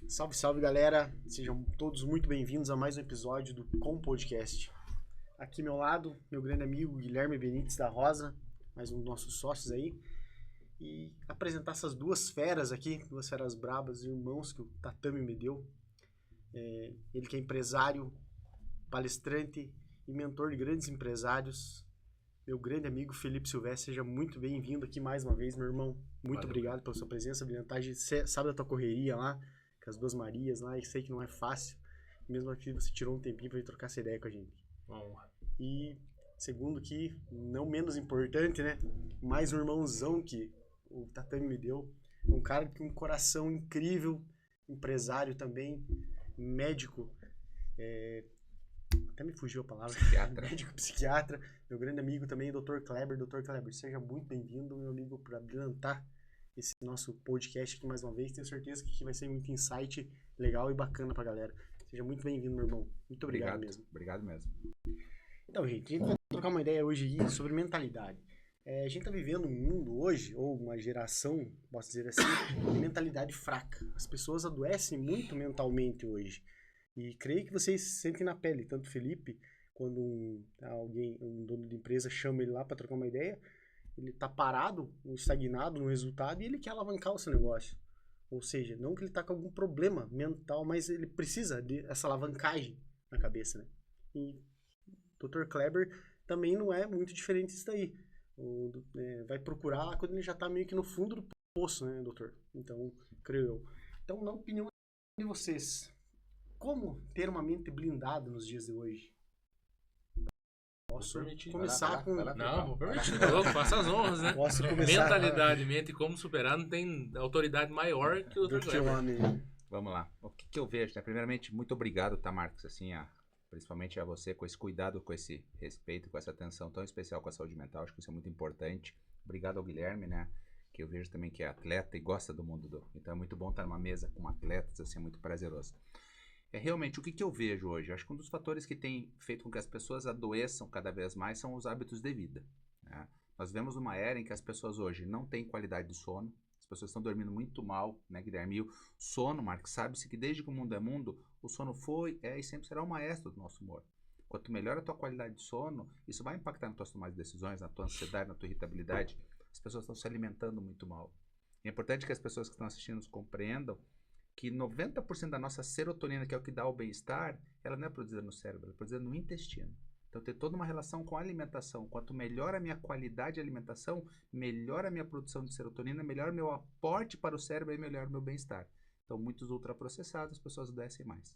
Salve, salve, galera. Sejam todos muito bem-vindos a mais um episódio do Com Podcast. Aqui ao meu lado, meu grande amigo Guilherme Benites da Rosa, mais um dos nossos sócios aí. E apresentar essas duas feras aqui, duas feras brabas, irmãos que o Tatame me deu. Ele que é empresário, palestrante e mentor de grandes empresários. Meu grande amigo Felipe Silvestre, seja muito bem-vindo aqui mais uma vez, meu irmão. Muito obrigado pela sua presença, brilhantagem. Você sabe da tua correria lá, com as duas Marias lá, e sei que não é fácil. Mesmo aqui você tirou um tempinho pra vir trocar essa ideia com a gente. Uma honra. E segundo que, não menos importante, né? Mais um irmãozão que o Tatame me deu. Um cara com um coração incrível, empresário também, médico, até me fugiu a palavra. Psiquiatra. Médico, psiquiatra. Meu grande amigo também, Dr. Kleber. Dr. Kleber, seja muito bem-vindo, meu amigo, para brilhantar esse nosso podcast aqui mais uma vez. Tenho certeza que aqui vai ser muito insight legal e bacana pra galera. Seja muito bem-vindo, meu irmão. Muito obrigado mesmo. Obrigado mesmo. Então, gente, a gente vai trocar uma ideia hoje aqui sobre mentalidade. A gente tá vivendo um mundo hoje, ou uma geração, posso dizer assim, de mentalidade fraca. As pessoas adoecem muito mentalmente hoje. E creio que vocês sentem na pele, tanto o Felipe, quando um dono de empresa chama ele lá para trocar uma ideia, ele tá parado, estagnado no resultado e ele quer alavancar o seu negócio. Ou seja, não que ele tá com algum problema mental, mas ele precisa dessa alavancagem na cabeça, né? E o Dr. Kleber também não é muito diferente disso daí. Vai procurar quando ele já tá meio que no fundo do poço, né, doutor? Então, creio eu. Então, na opinião de vocês, como ter uma mente blindada nos dias de hoje? Posso começar com... Não, vou permitir. Faça as honras, né? Posso começar... Mentalidade, mente e como superar, não tem autoridade maior que o Dr. Kleber. Vamos lá. O que eu vejo, né? Primeiramente, muito obrigado, tá, Marcos? Assim, principalmente a você, com esse cuidado, com esse respeito, com essa atenção tão especial com a saúde mental. Acho que isso é muito importante. Obrigado ao Guilherme, né? Que eu vejo também que é atleta e gosta do mundo do... Então é muito bom estar numa mesa com atletas, assim, é muito prazeroso. Realmente, o que eu vejo hoje? Acho que um dos fatores que tem feito com que as pessoas adoeçam cada vez mais são os hábitos de vida, né? Nós vemos uma era em que as pessoas hoje não têm qualidade de sono, as pessoas estão dormindo muito mal, né, Guilherme? E o sono, Marcos, sabe-se que desde que o mundo é mundo, o sono foi, e sempre será o maestro do nosso humor. Quanto melhor a tua qualidade de sono, isso vai impactar nas tuas tomadas de decisões, na tua ansiedade, na tua irritabilidade. As pessoas estão se alimentando muito mal. E é importante que as pessoas que estão assistindo nos compreendam que 90% da nossa serotonina, que é o que dá o bem-estar, ela não é produzida no cérebro, ela é produzida no intestino. Então tem toda uma relação com a alimentação. Quanto melhor a minha qualidade de alimentação, melhor a minha produção de serotonina, melhor o meu aporte para o cérebro e melhor o meu bem-estar. Então muitos ultraprocessados, as pessoas adoecem mais.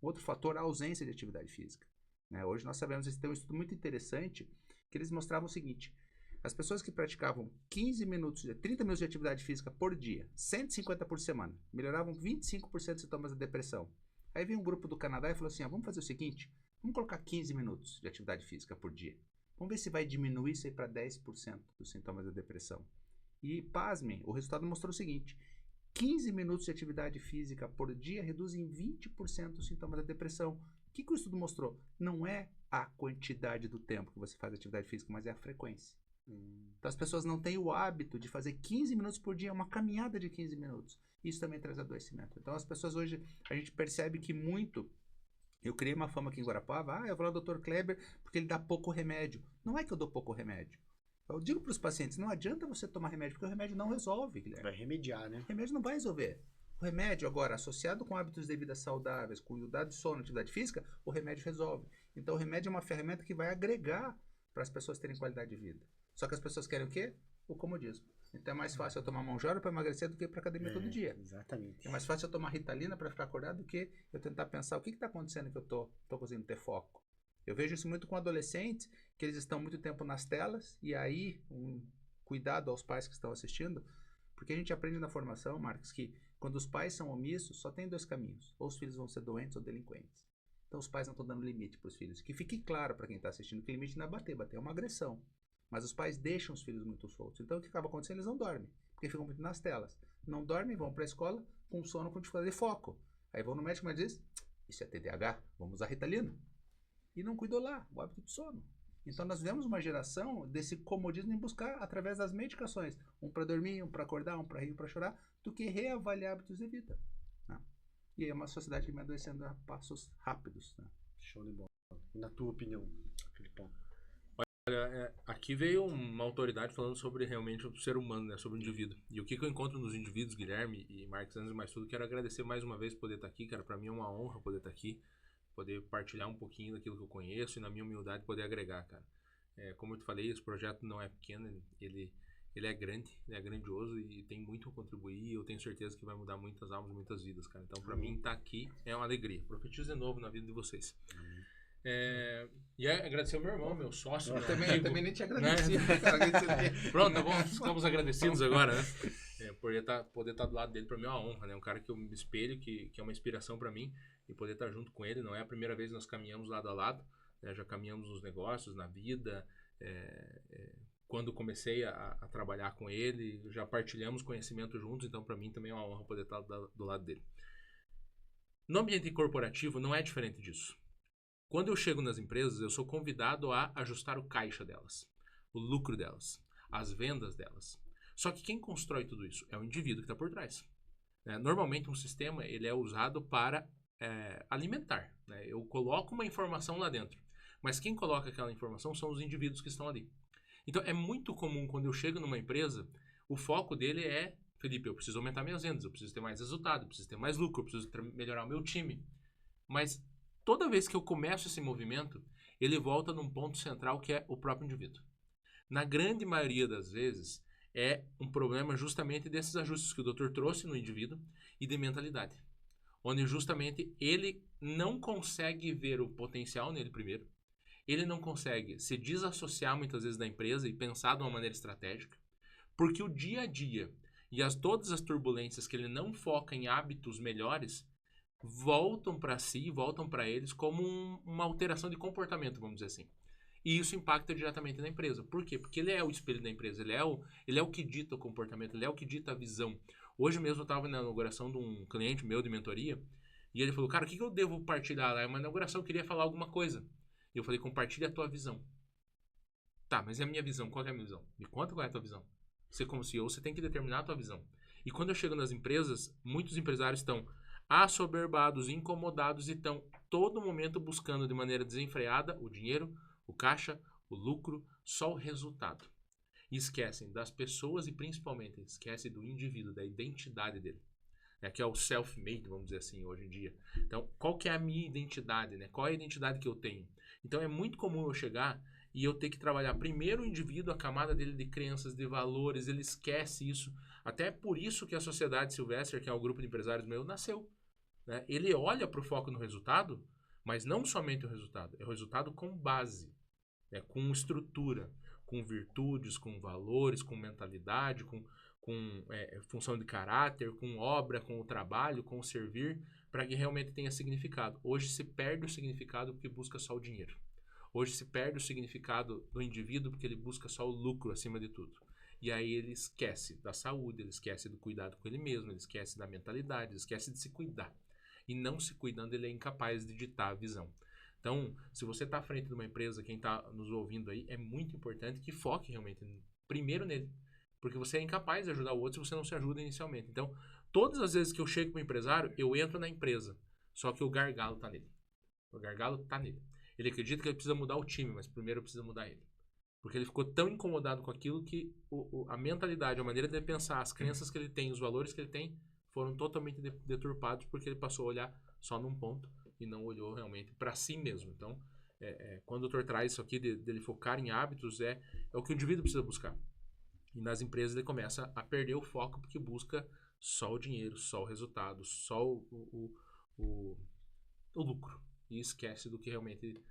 Outro fator, a ausência de atividade física, né? Hoje nós sabemos, tem um estudo muito interessante, que eles mostravam o seguinte: as pessoas que praticavam 30 minutos de atividade física por dia, 150 por semana, melhoravam 25% de sintomas da depressão. Aí veio um grupo do Canadá e falou assim, vamos fazer o seguinte, vamos colocar 15 minutos de atividade física por dia. Vamos ver se vai diminuir isso aí para 10% dos sintomas da depressão. E, pasmem, o resultado mostrou o seguinte, 15 minutos de atividade física por dia reduzem 20% os sintomas da depressão. O que o estudo mostrou? Não é a quantidade do tempo que você faz atividade física, mas é a frequência. Então as pessoas não têm o hábito de fazer 15 minutos por dia, uma caminhada de 15 minutos. Isso também traz adoecimento. Então as pessoas hoje, a gente percebe que muito... Eu criei uma fama aqui em Guarapuava, eu vou lá ao Dr. Kleber porque ele dá pouco remédio. Não é que eu dou pouco remédio. Eu digo para os pacientes, não adianta você tomar remédio, porque o remédio não resolve, Guilherme. Vai remediar, né? O remédio não vai resolver. O remédio agora, associado com hábitos de vida saudáveis, com cuidado de sono, atividade física, o remédio resolve. Então o remédio é uma ferramenta que vai agregar para as pessoas terem qualidade de vida. Só que as pessoas querem o quê? O comodismo. Então é mais fácil eu tomar Mounjaro para emagrecer do que ir para academia todo dia. Exatamente. É mais fácil eu tomar Ritalina para ficar acordado do que eu tentar pensar o que está acontecendo que eu tô conseguindo ter foco. Eu vejo isso muito com adolescentes, que eles estão muito tempo nas telas, e aí, cuidado aos pais que estão assistindo, porque a gente aprende na formação, Marcos, que quando os pais são omissos, só tem dois caminhos. Ou os filhos vão ser doentes ou delinquentes. Então os pais não estão dando limite para os filhos. Que fique claro para quem está assistindo que limite não é bater é uma agressão. Mas os pais deixam os filhos muito soltos. Então o que acaba acontecendo? Eles não dormem, porque ficam muito nas telas. Não dormem, vão para a escola com sono, com dificuldade de foco. Aí vão no médico e diz, isso é TDAH, vamos usar Ritalina. E não cuidou lá, o hábito de sono. Então nós vemos uma geração desse comodismo em buscar através das medicações. Um para dormir, um para acordar, um para rir, um para chorar, do que reavaliar hábitos de vida. Né? E é uma sociedade que vem adoecendo a passos rápidos, né? Show de bola. Na tua opinião, Filipão? Aqui veio uma autoridade falando sobre realmente o ser humano, né? Sobre o indivíduo. E o que eu encontro nos indivíduos, Guilherme e Marcos, antes de mais tudo, quero agradecer mais uma vez por poder estar aqui, cara. Para mim é uma honra poder estar aqui, poder partilhar um pouquinho daquilo que eu conheço e, na minha humildade, poder agregar, cara. Como eu te falei, esse projeto não é pequeno, ele é grande, é grandioso e tem muito a contribuir. E eu tenho certeza que vai mudar muitas almas, muitas vidas, cara. Então, para mim, estar aqui é uma alegria. Profetizo de novo na vida de vocês. E agradecer ao meu irmão, meu sócio. Eu também nem te agradeci. Né? Pronto, tá bom. Estamos agradecidos agora, né? Poder estar do lado dele, para mim é uma honra, né? Um cara que eu me espelho, que é uma inspiração para mim, e poder estar junto com ele. Não é a primeira vez que nós caminhamos lado a lado, né? Já caminhamos nos negócios, na vida. Quando comecei a trabalhar com ele, já partilhamos conhecimento juntos, então para mim também é uma honra poder estar do lado dele. No ambiente corporativo não é diferente disso. Quando eu chego nas empresas, eu sou convidado a ajustar o caixa delas, o lucro delas, as vendas delas. Só que quem constrói tudo isso é o indivíduo que está por trás. Normalmente um sistema ele é usado para alimentar. Eu coloco uma informação lá dentro, mas quem coloca aquela informação são os indivíduos que estão ali. Então é muito comum quando eu chego numa empresa, o foco dele é, Felipe, eu preciso aumentar minhas vendas, eu preciso ter mais resultado, eu preciso ter mais lucro, eu preciso melhorar o meu time. Mas toda vez que eu começo esse movimento, ele volta num ponto central que é o próprio indivíduo. Na grande maioria das vezes, é um problema justamente desses ajustes que o doutor trouxe no indivíduo e de mentalidade. Onde justamente ele não consegue ver o potencial nele primeiro, ele não consegue se desassociar muitas vezes da empresa e pensar de uma maneira estratégica, porque o dia a dia e todas as turbulências que ele não foca em hábitos melhores, voltam para si, voltam para eles como uma alteração de comportamento, vamos dizer assim. E isso impacta diretamente na empresa. Por quê? Porque ele é o espelho da empresa, ele é o que dita o comportamento, ele é o que dita a visão. Hoje mesmo eu estava na inauguração de um cliente meu de mentoria, e ele falou, cara, o que eu devo partilhar lá? É uma inauguração, eu queria falar alguma coisa. E eu falei, compartilha a tua visão. Tá, mas é a minha visão, qual é a minha visão? Me conta qual é a tua visão. Você como CEO, você tem que determinar a tua visão. E quando eu chego nas empresas, muitos empresários estão assoberbados, incomodados e estão todo momento buscando de maneira desenfreada o dinheiro, o caixa, o lucro, só o resultado. E esquecem das pessoas e principalmente esquecem do indivíduo, da identidade dele. Que é o self-made, vamos dizer assim, hoje em dia. Então, qual que é a minha identidade? Qual é a identidade que eu tenho? Então, é muito comum eu chegar e eu ter que trabalhar primeiro o indivíduo, a camada dele de crenças, de valores, ele esquece isso. Até por isso que a Sociedade Silvestre, que é o grupo de empresários meu, nasceu. Ele olha para o foco no resultado, mas não somente o resultado, é o resultado com base, com estrutura, com virtudes, com valores, com mentalidade, com função de caráter, com obra, com o trabalho, com o servir, para que realmente tenha significado. Hoje se perde o significado porque busca só o dinheiro. Hoje se perde o significado do indivíduo porque ele busca só o lucro acima de tudo. E aí ele esquece da saúde, ele esquece do cuidado com ele mesmo, ele esquece da mentalidade, ele esquece de se cuidar. E não se cuidando, ele é incapaz de ditar a visão. Então, se você está à frente de uma empresa, quem está nos ouvindo aí, é muito importante que foque realmente primeiro nele. Porque você é incapaz de ajudar o outro se você não se ajuda inicialmente. Então, todas as vezes que eu chego para o empresário, eu entro na empresa. Só que o gargalo está nele. O gargalo está nele. Ele acredita que ele precisa mudar o time, mas primeiro precisa mudar ele. Porque ele ficou tão incomodado com aquilo que a mentalidade, a maneira de pensar, as crenças que ele tem, os valores que ele tem, foram totalmente deturpados porque ele passou a olhar só num ponto e não olhou realmente para si mesmo. Então, quando o doutor traz isso aqui dele focar em hábitos, é o que o indivíduo precisa buscar. E nas empresas ele começa a perder o foco porque busca só o dinheiro, só o resultado, só o lucro. E esquece do que realmente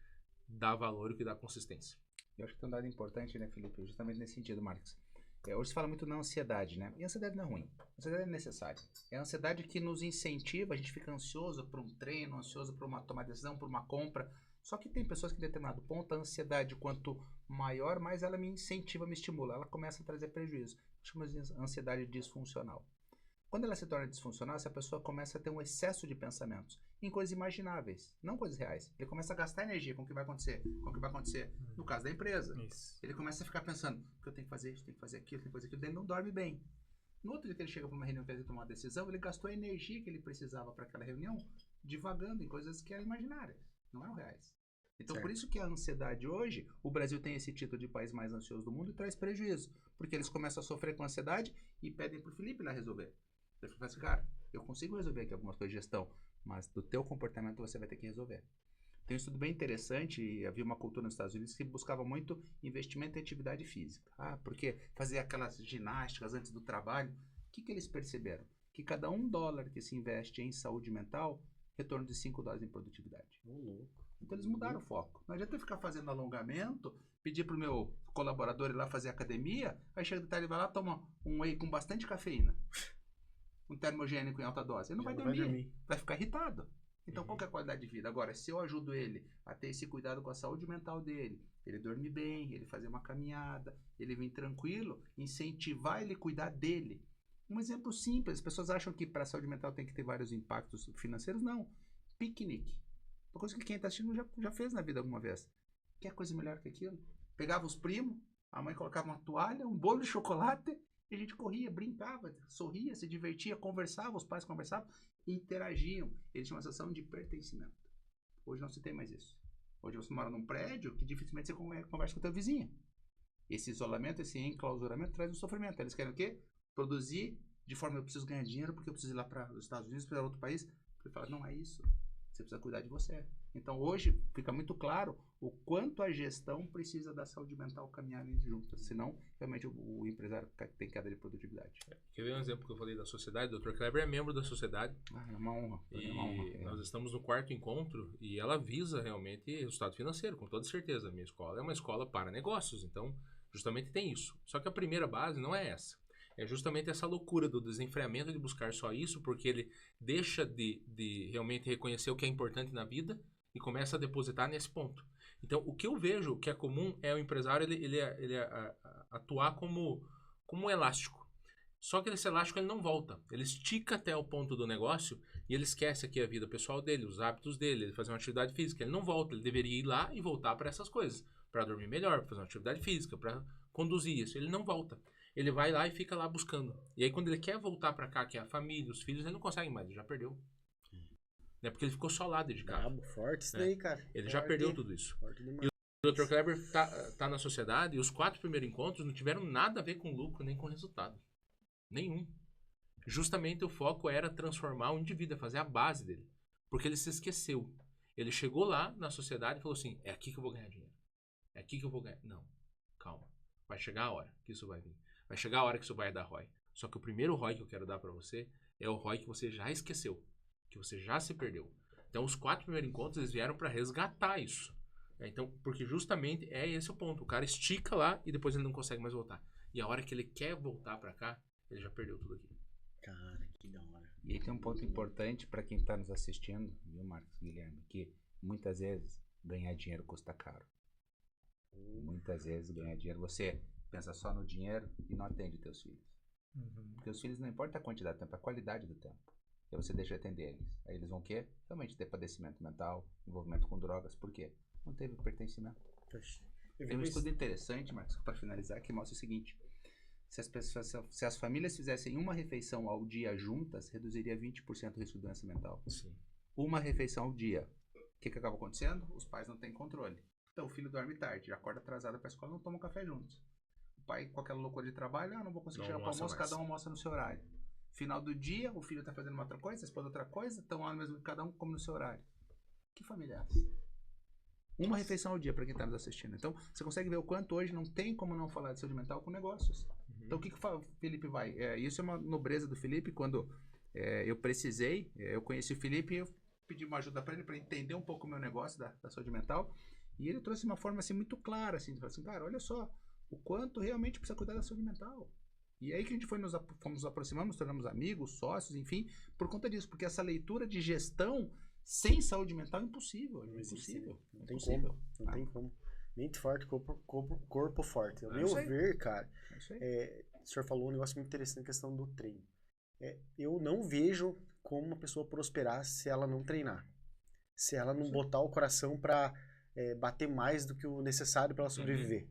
dá valor e o que dá consistência. Eu acho que tem um dado importante, né, Felipe? Justamente nesse sentido, Marcos. Hoje se fala muito na ansiedade, né? E a ansiedade não é ruim. A ansiedade é necessária. É a ansiedade que nos incentiva, a gente fica ansioso por um treino, ansioso por tomar decisão, por uma compra. Só que tem pessoas que em determinado ponto, a ansiedade, quanto maior, mais ela me incentiva, me estimula. Ela começa a trazer prejuízo. Chamamos de ansiedade disfuncional. Quando ela se torna disfuncional, essa pessoa começa a ter um excesso de pensamentos em coisas imagináveis, não coisas reais. Ele começa a gastar energia com o que vai acontecer, no caso da empresa. Isso. Ele começa a ficar pensando, o que eu tenho que fazer, isso, tenho que fazer aquilo, tenho que fazer aquilo, ele não dorme bem. No outro dia que ele chega para uma reunião e tomar uma decisão, ele gastou a energia que ele precisava para aquela reunião divagando em coisas que eram imaginárias, não eram reais. Então, Certo. por isso que a ansiedade hoje, o Brasil tem esse título de país mais ansioso do mundo e traz prejuízo. Porque eles começam a sofrer com ansiedade e pedem pro Felipe lá resolver. Ele fala assim, cara, eu consigo resolver aqui algumas coisas de gestão, mas do teu comportamento você vai ter que resolver. Tem um estudo bem interessante, e havia uma cultura nos Estados Unidos que buscava muito investimento em atividade física. Ah, porque fazer aquelas ginásticas antes do trabalho. O que eles perceberam? Que cada $1 que se investe em saúde mental, retorno de $5 em produtividade. Louco. Então eles mudaram o foco. Não adianta eu ficar fazendo alongamento, pedir pro meu colaborador ir lá fazer academia, aí chega de tarde ele vai lá, toma um whey com bastante cafeína. Um termogênico em alta dose. Ele não vai dormir. Vai ficar irritado. Então, qual que é a qualidade de vida? Agora, se eu ajudo ele a ter esse cuidado com a saúde mental dele, ele dormir bem, ele fazer uma caminhada, ele vir tranquilo, incentivar ele a cuidar dele. Um exemplo simples, as pessoas acham que para a saúde mental tem que ter vários impactos financeiros. Não. Piquenique. Uma coisa que quem está assistindo já fez na vida alguma vez. Quer coisa melhor que aquilo? Pegava os primos, a mãe colocava uma toalha, um bolo de chocolate, e a gente corria, brincava, sorria, se divertia, conversava, os pais conversavam, interagiam. Eles tinham uma sensação de pertencimento. Hoje não se tem mais isso. Hoje você mora num prédio que dificilmente você conversa com o teu vizinho. Esse isolamento, esse enclausuramento traz um sofrimento. Eles querem o quê? Produzir de forma, eu preciso ganhar dinheiro porque eu preciso ir lá para os Estados Unidos, para outro país. Ele fala, não é isso. Você precisa cuidar de você. Então hoje fica muito claro o quanto a gestão precisa da saúde mental caminharem juntas. Senão, realmente o empresário tem queda de produtividade. Quer ver um exemplo que eu falei da sociedade? O Dr. Kleber é membro da sociedade. É uma honra. E é uma honra. nós estamos no 4º encontro e ela visa realmente resultado financeiro, com toda certeza. A minha escola é uma escola para negócios, então justamente tem isso. Só que a primeira base não é essa. É justamente essa loucura do desenfreamento de buscar só isso, porque ele deixa de realmente reconhecer o que é importante na vida e começa a depositar nesse ponto. Então, o que eu vejo que é comum é o empresário ele atuar como um elástico. Só que esse elástico ele não volta. Ele estica até o ponto do negócio e ele esquece aqui a vida pessoal dele, os hábitos dele, ele fazer uma atividade física. Ele não volta, ele deveria ir lá e voltar para essas coisas. Para dormir melhor, para fazer uma atividade física, para conduzir isso. Ele não volta. Ele vai lá e fica lá buscando. E aí quando ele quer voltar para cá, que é a família, os filhos, ele não consegue mais, ele já perdeu. Né? Porque ele ficou só lá dedicado. Brabo, forte isso daí, cara. Ele já perdeu tudo isso. Forte demais. E o Dr. Kleber tá na sociedade e os 4 primeiros encontros não tiveram nada a ver com lucro nem com resultado. Nenhum. Justamente o foco era transformar o indivíduo, fazer a base dele. Porque ele se esqueceu. Ele chegou lá na sociedade e falou assim, é aqui que eu vou ganhar dinheiro. É aqui que eu vou ganhar. Não, calma. Vai chegar a hora que isso vai vir. Vai chegar a hora que isso vai dar ROI. Só que o primeiro ROI que eu quero dar para você é o ROI que você já esqueceu. Que você já se perdeu. Então os 4 primeiros encontros eles vieram para resgatar isso. Então, porque justamente é esse o ponto. O cara estica lá e depois ele não consegue mais voltar. E a hora que ele quer voltar para cá, ele já perdeu tudo aqui. Cara, que da hora. E aí tem um ponto importante para quem está nos assistindo, viu, Marcos, Guilherme, que muitas vezes ganhar dinheiro custa caro. Muitas vezes ganhar dinheiro, você pensa só no dinheiro e não atende teus filhos. Porque os filhos não importa a quantidade de tempo, é a qualidade do tempo. E aí você deixa de atender eles. Aí eles vão o quê? Realmente ter padecimento mental, envolvimento com drogas. Por quê? Não teve pertencimento. Tem um estudo interessante, Marcos, para finalizar, que mostra o seguinte. Se as famílias fizessem uma refeição ao dia juntas, reduziria 20% o risco de doença mental. Sim. Uma refeição ao dia. O que acaba acontecendo? Os pais não têm controle. Então o filho dorme tarde, acorda atrasado para a escola, não toma café juntos. O pai com aquela loucura de trabalho, não vou conseguir chegar para o almoço, cada um almoça no seu horário. Final do dia, o filho está fazendo uma outra coisa, a esposa outra coisa, estão lá mesmo, cada um come no seu horário. Que família é essa? Uma refeição ao dia para quem está nos assistindo. Então, você consegue ver o quanto hoje não tem como não falar de saúde mental com negócios. Então, o que o Felipe vai? Isso é uma nobreza do Felipe. Quando eu precisei, eu conheci o Felipe e eu pedi uma ajuda para ele para entender um pouco o meu negócio da saúde mental. E ele trouxe uma forma assim, muito clara, assim, de falar assim, cara, olha só, o quanto realmente precisa cuidar da saúde mental. E aí que a gente fomos nos aproximando, nos tornamos amigos, sócios, enfim, por conta disso. Porque essa leitura de gestão sem saúde mental é impossível. Não existe, impossível. Não tem como. Não tem como. Mente forte, corpo forte. Ao meu ver, cara, o senhor falou um negócio muito interessante na questão do treino. Eu não vejo como uma pessoa prosperar se ela não treinar. Se ela não botar o coração pra bater mais do que o necessário para ela sobreviver.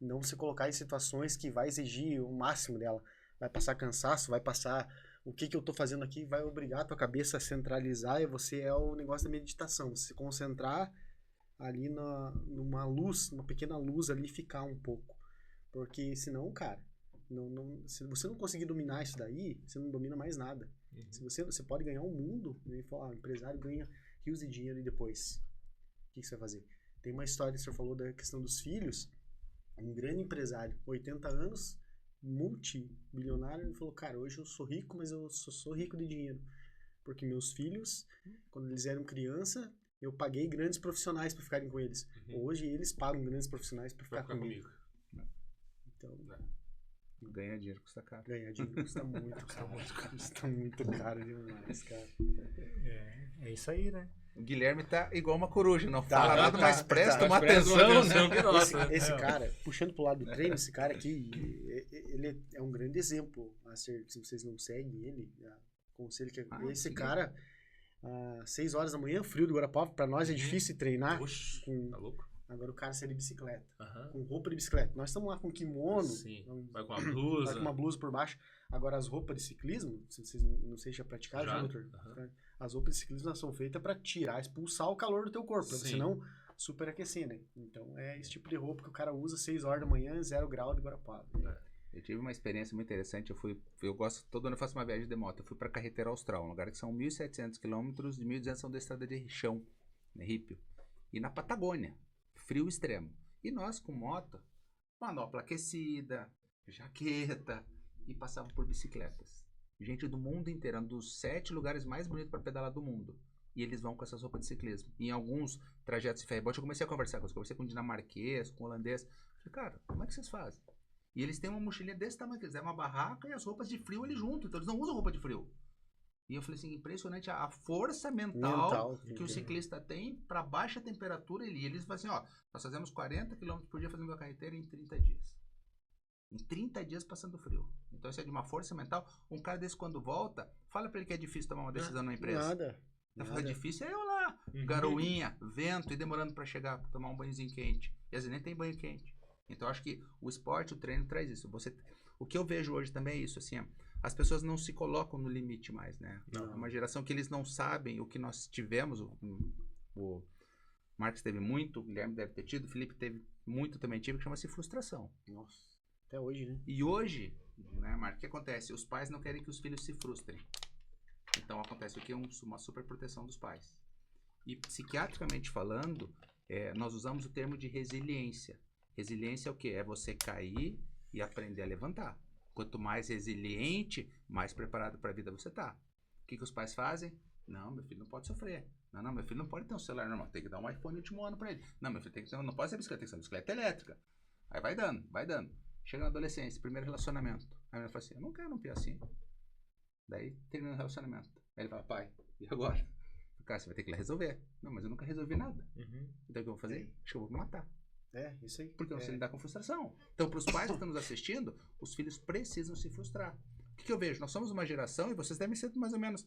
Não se colocar em situações que vai exigir o máximo dela. vai passar cansaço, vai passar o que eu tô fazendo aqui, vai obrigar a tua cabeça a centralizar e você é o negócio da meditação, você se concentrar ali numa luz, uma pequena luz ali e ficar um pouco. Porque senão, cara, se você não conseguir dominar isso daí, você não domina mais nada. Se você pode ganhar um mundo, né? O empresário ganha rios de dinheiro e depois, o que você vai fazer? Tem uma história que o senhor falou da questão dos filhos, um grande empresário, 80 anos, multibilionário, ele falou, cara, hoje eu sou rico, mas eu sou rico de dinheiro. Porque meus filhos, quando eles eram criança, eu paguei grandes profissionais para ficarem com eles. Hoje eles pagam grandes profissionais para ficar comigo. Então, ganhar dinheiro custa caro. Ganhar dinheiro custa muito caro. Custa muito caro demais, cara. É isso aí, né? O Guilherme tá igual uma coruja, não fala nada, mas tá. presta uma Presta uma atenção, atenção né? que nossa. Esse cara, puxando pro lado do treino, esse cara aqui, ele é um grande exemplo a ser, se vocês não seguem ele, aconselho que esse cara, 6 horas da manhã, frio do Guarapava, pra nós é difícil treinar. Oxe, tá louco? Agora o cara sai de bicicleta, com roupa de bicicleta. Nós estamos lá com kimono, vai com a blusa. vai com uma blusa por baixo. Agora as roupas de ciclismo, se vocês não sei se já praticaram, já, doutor? As roupas de ciclismo elas são feitas para tirar, expulsar o calor do teu corpo, pra você não superaquecer, né? Então é esse tipo de roupa que o cara usa 6 horas da manhã, 0 grau de Guarapava. Eu tive uma experiência muito interessante. Eu gosto, todo ano eu faço uma viagem de moto. Eu fui para Carreteira Austral, um lugar que são 1.700 quilômetros, de 1.200 são da estrada de chão, né, Rípio. E na Patagônia, frio extremo. E nós com moto, manopla aquecida, jaqueta, e passavam por bicicletas. Gente do mundo inteiro, um dos 7 lugares mais bonitos para pedalar do mundo. E eles vão com essas roupas de ciclismo. E em alguns trajetos de ferryboat, eu comecei a conversar com eles. Conversei com um dinamarquês, com um holandês. Falei, cara, como é que vocês fazem? E eles têm uma mochilinha desse tamanho, que eles levam uma barraca e as roupas de frio ali junto. Então eles não usam roupa de frio. E eu falei assim, impressionante a força mental que o ciclista tem para baixa temperatura. E eles falam assim, ó, nós fazemos 40 km por dia fazendo a carreteira em 30 dias. Em 30 dias passando frio. Então isso é de uma força mental. Um cara desse quando volta, fala para ele que é difícil tomar uma decisão na empresa. Nada. Difícil é eu lá, garoinha, vento e demorando para chegar, pra tomar um banhozinho quente. E às vezes nem tem banho quente. Então acho que o esporte, o treino traz isso. O que eu vejo hoje também é isso, assim, as pessoas não se colocam no limite mais, né? É uma geração que eles não sabem o que nós tivemos. O Marcos teve muito, o Guilherme deve ter tido, o Felipe teve muito também, que chama-se frustração. Nossa, até hoje, né? E hoje, né, Marcos, o que acontece? Os pais não querem que os filhos se frustrem. Então acontece o que? Uma super proteção dos pais. E psiquiatricamente falando, nós usamos o termo de resiliência. Resiliência é o quê? É você cair e aprender a levantar. Quanto mais resiliente, mais preparado para a vida você tá. O que os pais fazem? Não, meu filho não pode sofrer. Não, meu filho não pode ter um celular normal. Tem que dar um iPhone último ano para ele. Não, meu filho não pode ser bicicleta, tem que ser bicicleta elétrica. Aí vai dando. Chega na adolescência, primeiro relacionamento. Aí a menina fala assim, eu não quero um pia assim. Daí termina o relacionamento. Aí ele fala, pai, e agora? Cara, você vai ter que resolver. Não, mas eu nunca resolvi nada. Então o que eu vou fazer? Acho que eu vou me matar. Isso aí. Porque você lidar com frustração. Então, para os pais que estão nos assistindo, os filhos precisam se frustrar. O que eu vejo? Nós somos uma geração, e vocês devem ser mais ou menos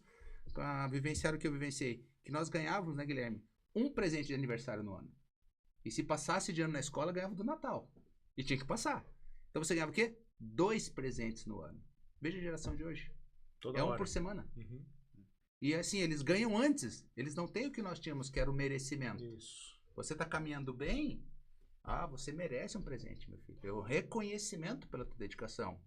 para vivenciar o que eu vivenciei, que nós ganhávamos, né, Guilherme? Um presente de aniversário no ano. E se passasse de ano na escola, ganhava do Natal. E tinha que passar. Então você ganhava o quê? 2 presentes no ano. Veja a geração de hoje. Toda hora. Um por semana. E assim, eles ganham antes. Eles não têm o que nós tínhamos, que era o merecimento. Isso. Você está caminhando bem, você merece um presente, meu filho. É o reconhecimento pela tua dedicação.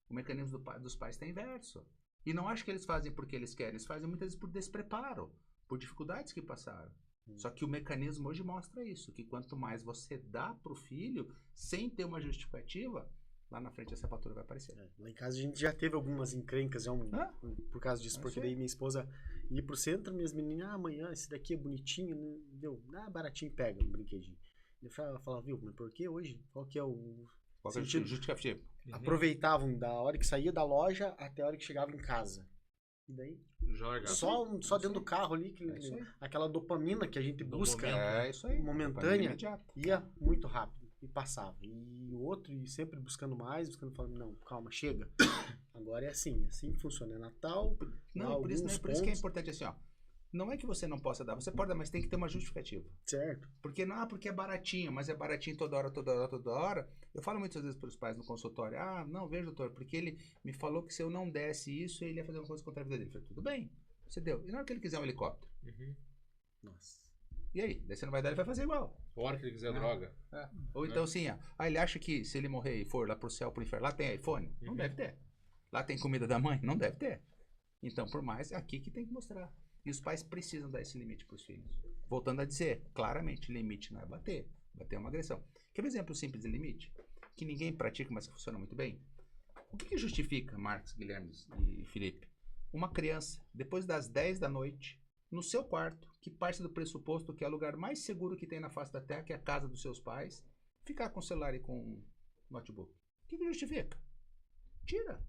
O mecanismo dos pais está inverso. E não acho que eles fazem porque eles querem. Eles fazem muitas vezes por despreparo, por dificuldades que passaram. Só que o mecanismo hoje mostra isso, que quanto mais você dá pro filho, sem ter uma justificativa, lá na frente essa fatura vai aparecer. Lá em casa a gente já teve algumas encrencas por causa disso, porque daí minha esposa ia pro centro, minhas meninas, amanhã esse daqui é bonitinho, né? Deu, baratinho, pega um brinquedinho. Eu falava, viu, mas por que hoje? Qual que é o sentido? Justificativo. Aproveitavam da hora que saía da loja até a hora que chegava em casa. E daí, só dentro do carro ali, aquela dopamina que a gente busca, isso aí, momentânea, ia muito rápido e passava. E o outro, e sempre buscando mais, falando, não, calma, chega. Agora é assim que funciona. É Natal, por isso que é importante assim, ó. Não é que você não possa dar, você pode dar, mas tem que ter uma justificativa. Certo. Porque não, porque é baratinho, mas é baratinho toda hora, toda hora, toda hora. Eu falo muitas vezes para os pais no consultório, não, veja, doutor, porque ele me falou que se eu não desse isso, ele ia fazer uma coisa contra a vida dele. Eu falei, tudo bem, você deu. E na hora que ele quiser um helicóptero? Nossa. E aí? Daí você não vai dar, ele vai fazer igual. A hora que ele quiser Não. droga. Ou então assim, ele acha que se ele morrer e for lá pro céu, pro inferno, lá tem iPhone? Não deve ter. Lá tem comida da mãe? Não deve ter. Então, por mais, é aqui que tem que mostrar. E os pais precisam dar esse limite pros filhos. Voltando a dizer, claramente, limite não é bater. Bater é uma agressão. Quer um exemplo simples de limite? Que ninguém pratica, mas que funciona muito bem? O que justifica, Marcos, Guilherme e Felipe? Uma criança, depois das 10 da noite, no seu quarto, que parte do pressuposto que é o lugar mais seguro que tem na face da Terra, que é a casa dos seus pais, ficar com o celular e com o notebook. O que justifica? Tira.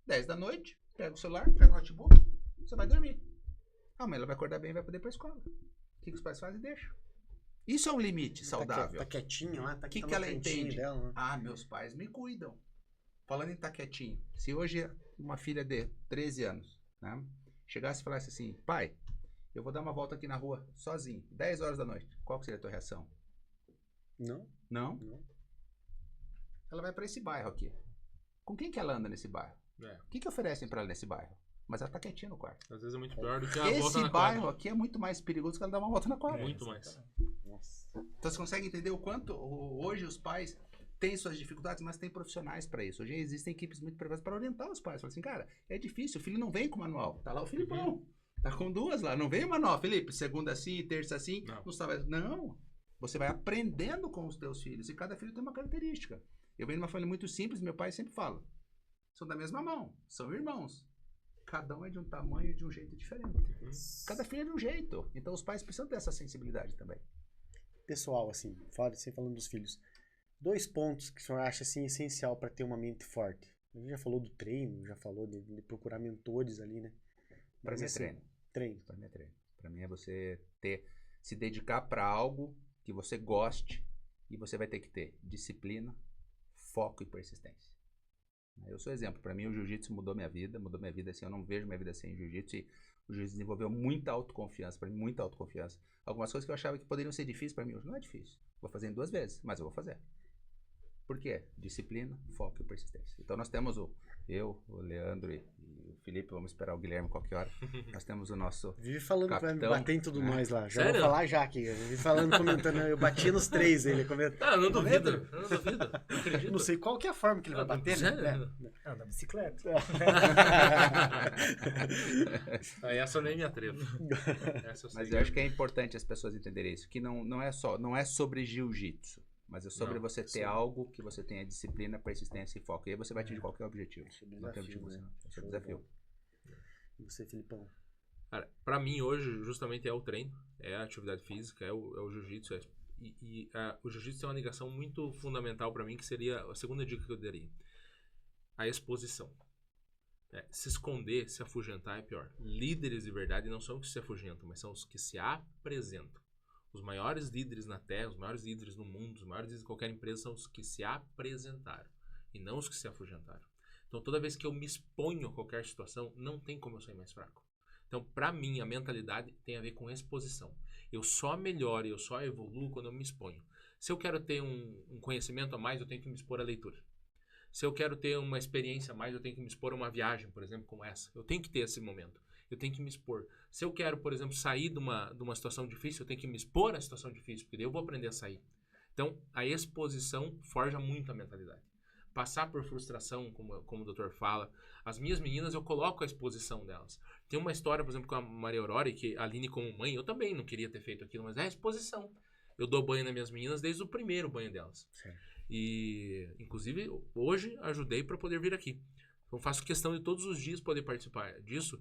10 da noite, pega o celular, pega o notebook, você vai dormir. Amanhã ela vai acordar bem e vai poder ir pra escola. O que os pais fazem? Deixam. Isso é um limite saudável. Tá quietinha lá, tá O que no ela cantinho entende? dela, né? Meus pais me cuidam. Falando em estar quietinho. Se hoje uma filha de 13 anos, né, chegasse e falasse assim, pai, eu vou dar uma volta aqui na rua sozinho, 10 horas da noite, qual que seria a tua reação? Não? Não? Não. Ela vai pra esse bairro aqui. Com quem que ela anda nesse bairro? O que oferecem pra ela nesse bairro? Mas ela tá quietinha no quarto. Às vezes é muito pior do que a volta Esse na bairro quadra. aqui é muito mais perigoso que ela dar uma volta na quadra. Muito mais. Nossa. Então você consegue entender o quanto hoje os pais têm suas dificuldades, mas tem profissionais para isso. Hoje existem equipes muito preparadas para orientar os pais. Fala assim, cara, é difícil, o filho não vem com manual. Tá lá o Filipão. Tá com duas lá. Não vem o manual, Felipe. Segunda assim, terça assim. Não. Sabe. Não. Você vai aprendendo com os teus filhos e cada filho tem uma característica. Eu venho de uma família muito simples, meu pai sempre fala. São da mesma mão, são irmãos. Cada um é de um tamanho e de um jeito diferente. Cada filho é de um jeito. Então os pais precisam ter essa sensibilidade também. Pessoal, assim, você falando dos filhos. 2 pontos que o senhor acha assim, essencial para ter uma mente forte. A gente já falou do treino, já falou de procurar mentores ali, né? Para mim é treino. Treino. Para mim é treino. Para mim é você se dedicar para algo que você goste e você vai ter que ter disciplina, foco e persistência. Eu sou exemplo. Para mim o jiu-jitsu mudou minha vida assim, eu não vejo minha vida sem jiu-jitsu e o jiu-jitsu desenvolveu muita autoconfiança, para mim muita autoconfiança. Algumas coisas que eu achava que poderiam ser difíceis para mim hoje não é difícil. Vou fazer em 2 vezes, mas eu vou fazer. Por quê? Disciplina, foco e persistência. Então nós temos eu, o Leandro e o Felipe, vamos esperar o Guilherme qualquer hora. Nós temos o nosso Vive falando capitão, que vai bater em tudo nós lá. Já Sério? vou falar já aqui. Vive falando, comentando. Eu bati nos 3, ele comenta. Eu não duvido. Eu não duvido. Não Eu acredito. não sei qual que é a forma que ele vai bater, Sério? né? Anda bicicleta. Aí essa eu nem me atrevo. Essa eu sei Mas eu acho que é importante as pessoas entenderem isso, que não é sobre jiu-jitsu, mas é sobre Não, você ter algo que você tenha disciplina, persistência e foco. E aí você vai atingir qualquer objetivo. Esse é o Não tem desafio, objetivo, né? esse é o desafio. E você, Filipão? Cara, pra mim hoje, justamente é o treino, é a atividade física, é o jiu-jitsu. O jiu-jitsu tem uma ligação muito fundamental pra mim, que seria a segunda dica que eu daria. A exposição. Se esconder, se afugentar é pior. Líderes de verdade não são os que se afugentam, mas são os que se apresentam. Os maiores líderes na Terra, os maiores líderes no mundo, os maiores líderes de qualquer empresa são os que se apresentaram e não os que se afugentaram. Então, toda vez que eu me exponho a qualquer situação, não tem como eu sair mais fraco. Então, para mim, a mentalidade tem a ver com exposição. Eu só melhoro, eu só evoluo quando eu me exponho. Se eu quero ter um conhecimento a mais, eu tenho que me expor à leitura. Se eu quero ter uma experiência a mais, eu tenho que me expor a uma viagem, por exemplo, como essa. Eu tenho que ter esse momento. Eu tenho que me expor. Se eu quero, por exemplo, sair de uma situação difícil, eu tenho que me expor à situação difícil, porque daí eu vou aprender a sair. Então, a exposição forja muito a mentalidade. Passar por frustração, como o doutor fala. As minhas meninas, eu coloco a exposição delas. Tem uma história, por exemplo, com a Maria Aurora, que a Aline como mãe, eu também não queria ter feito aquilo, mas é a exposição. Eu dou banho nas minhas meninas desde o primeiro banho delas. Certo. E, inclusive, hoje ajudei para poder vir aqui. Então, faço questão de todos os dias poder participar disso,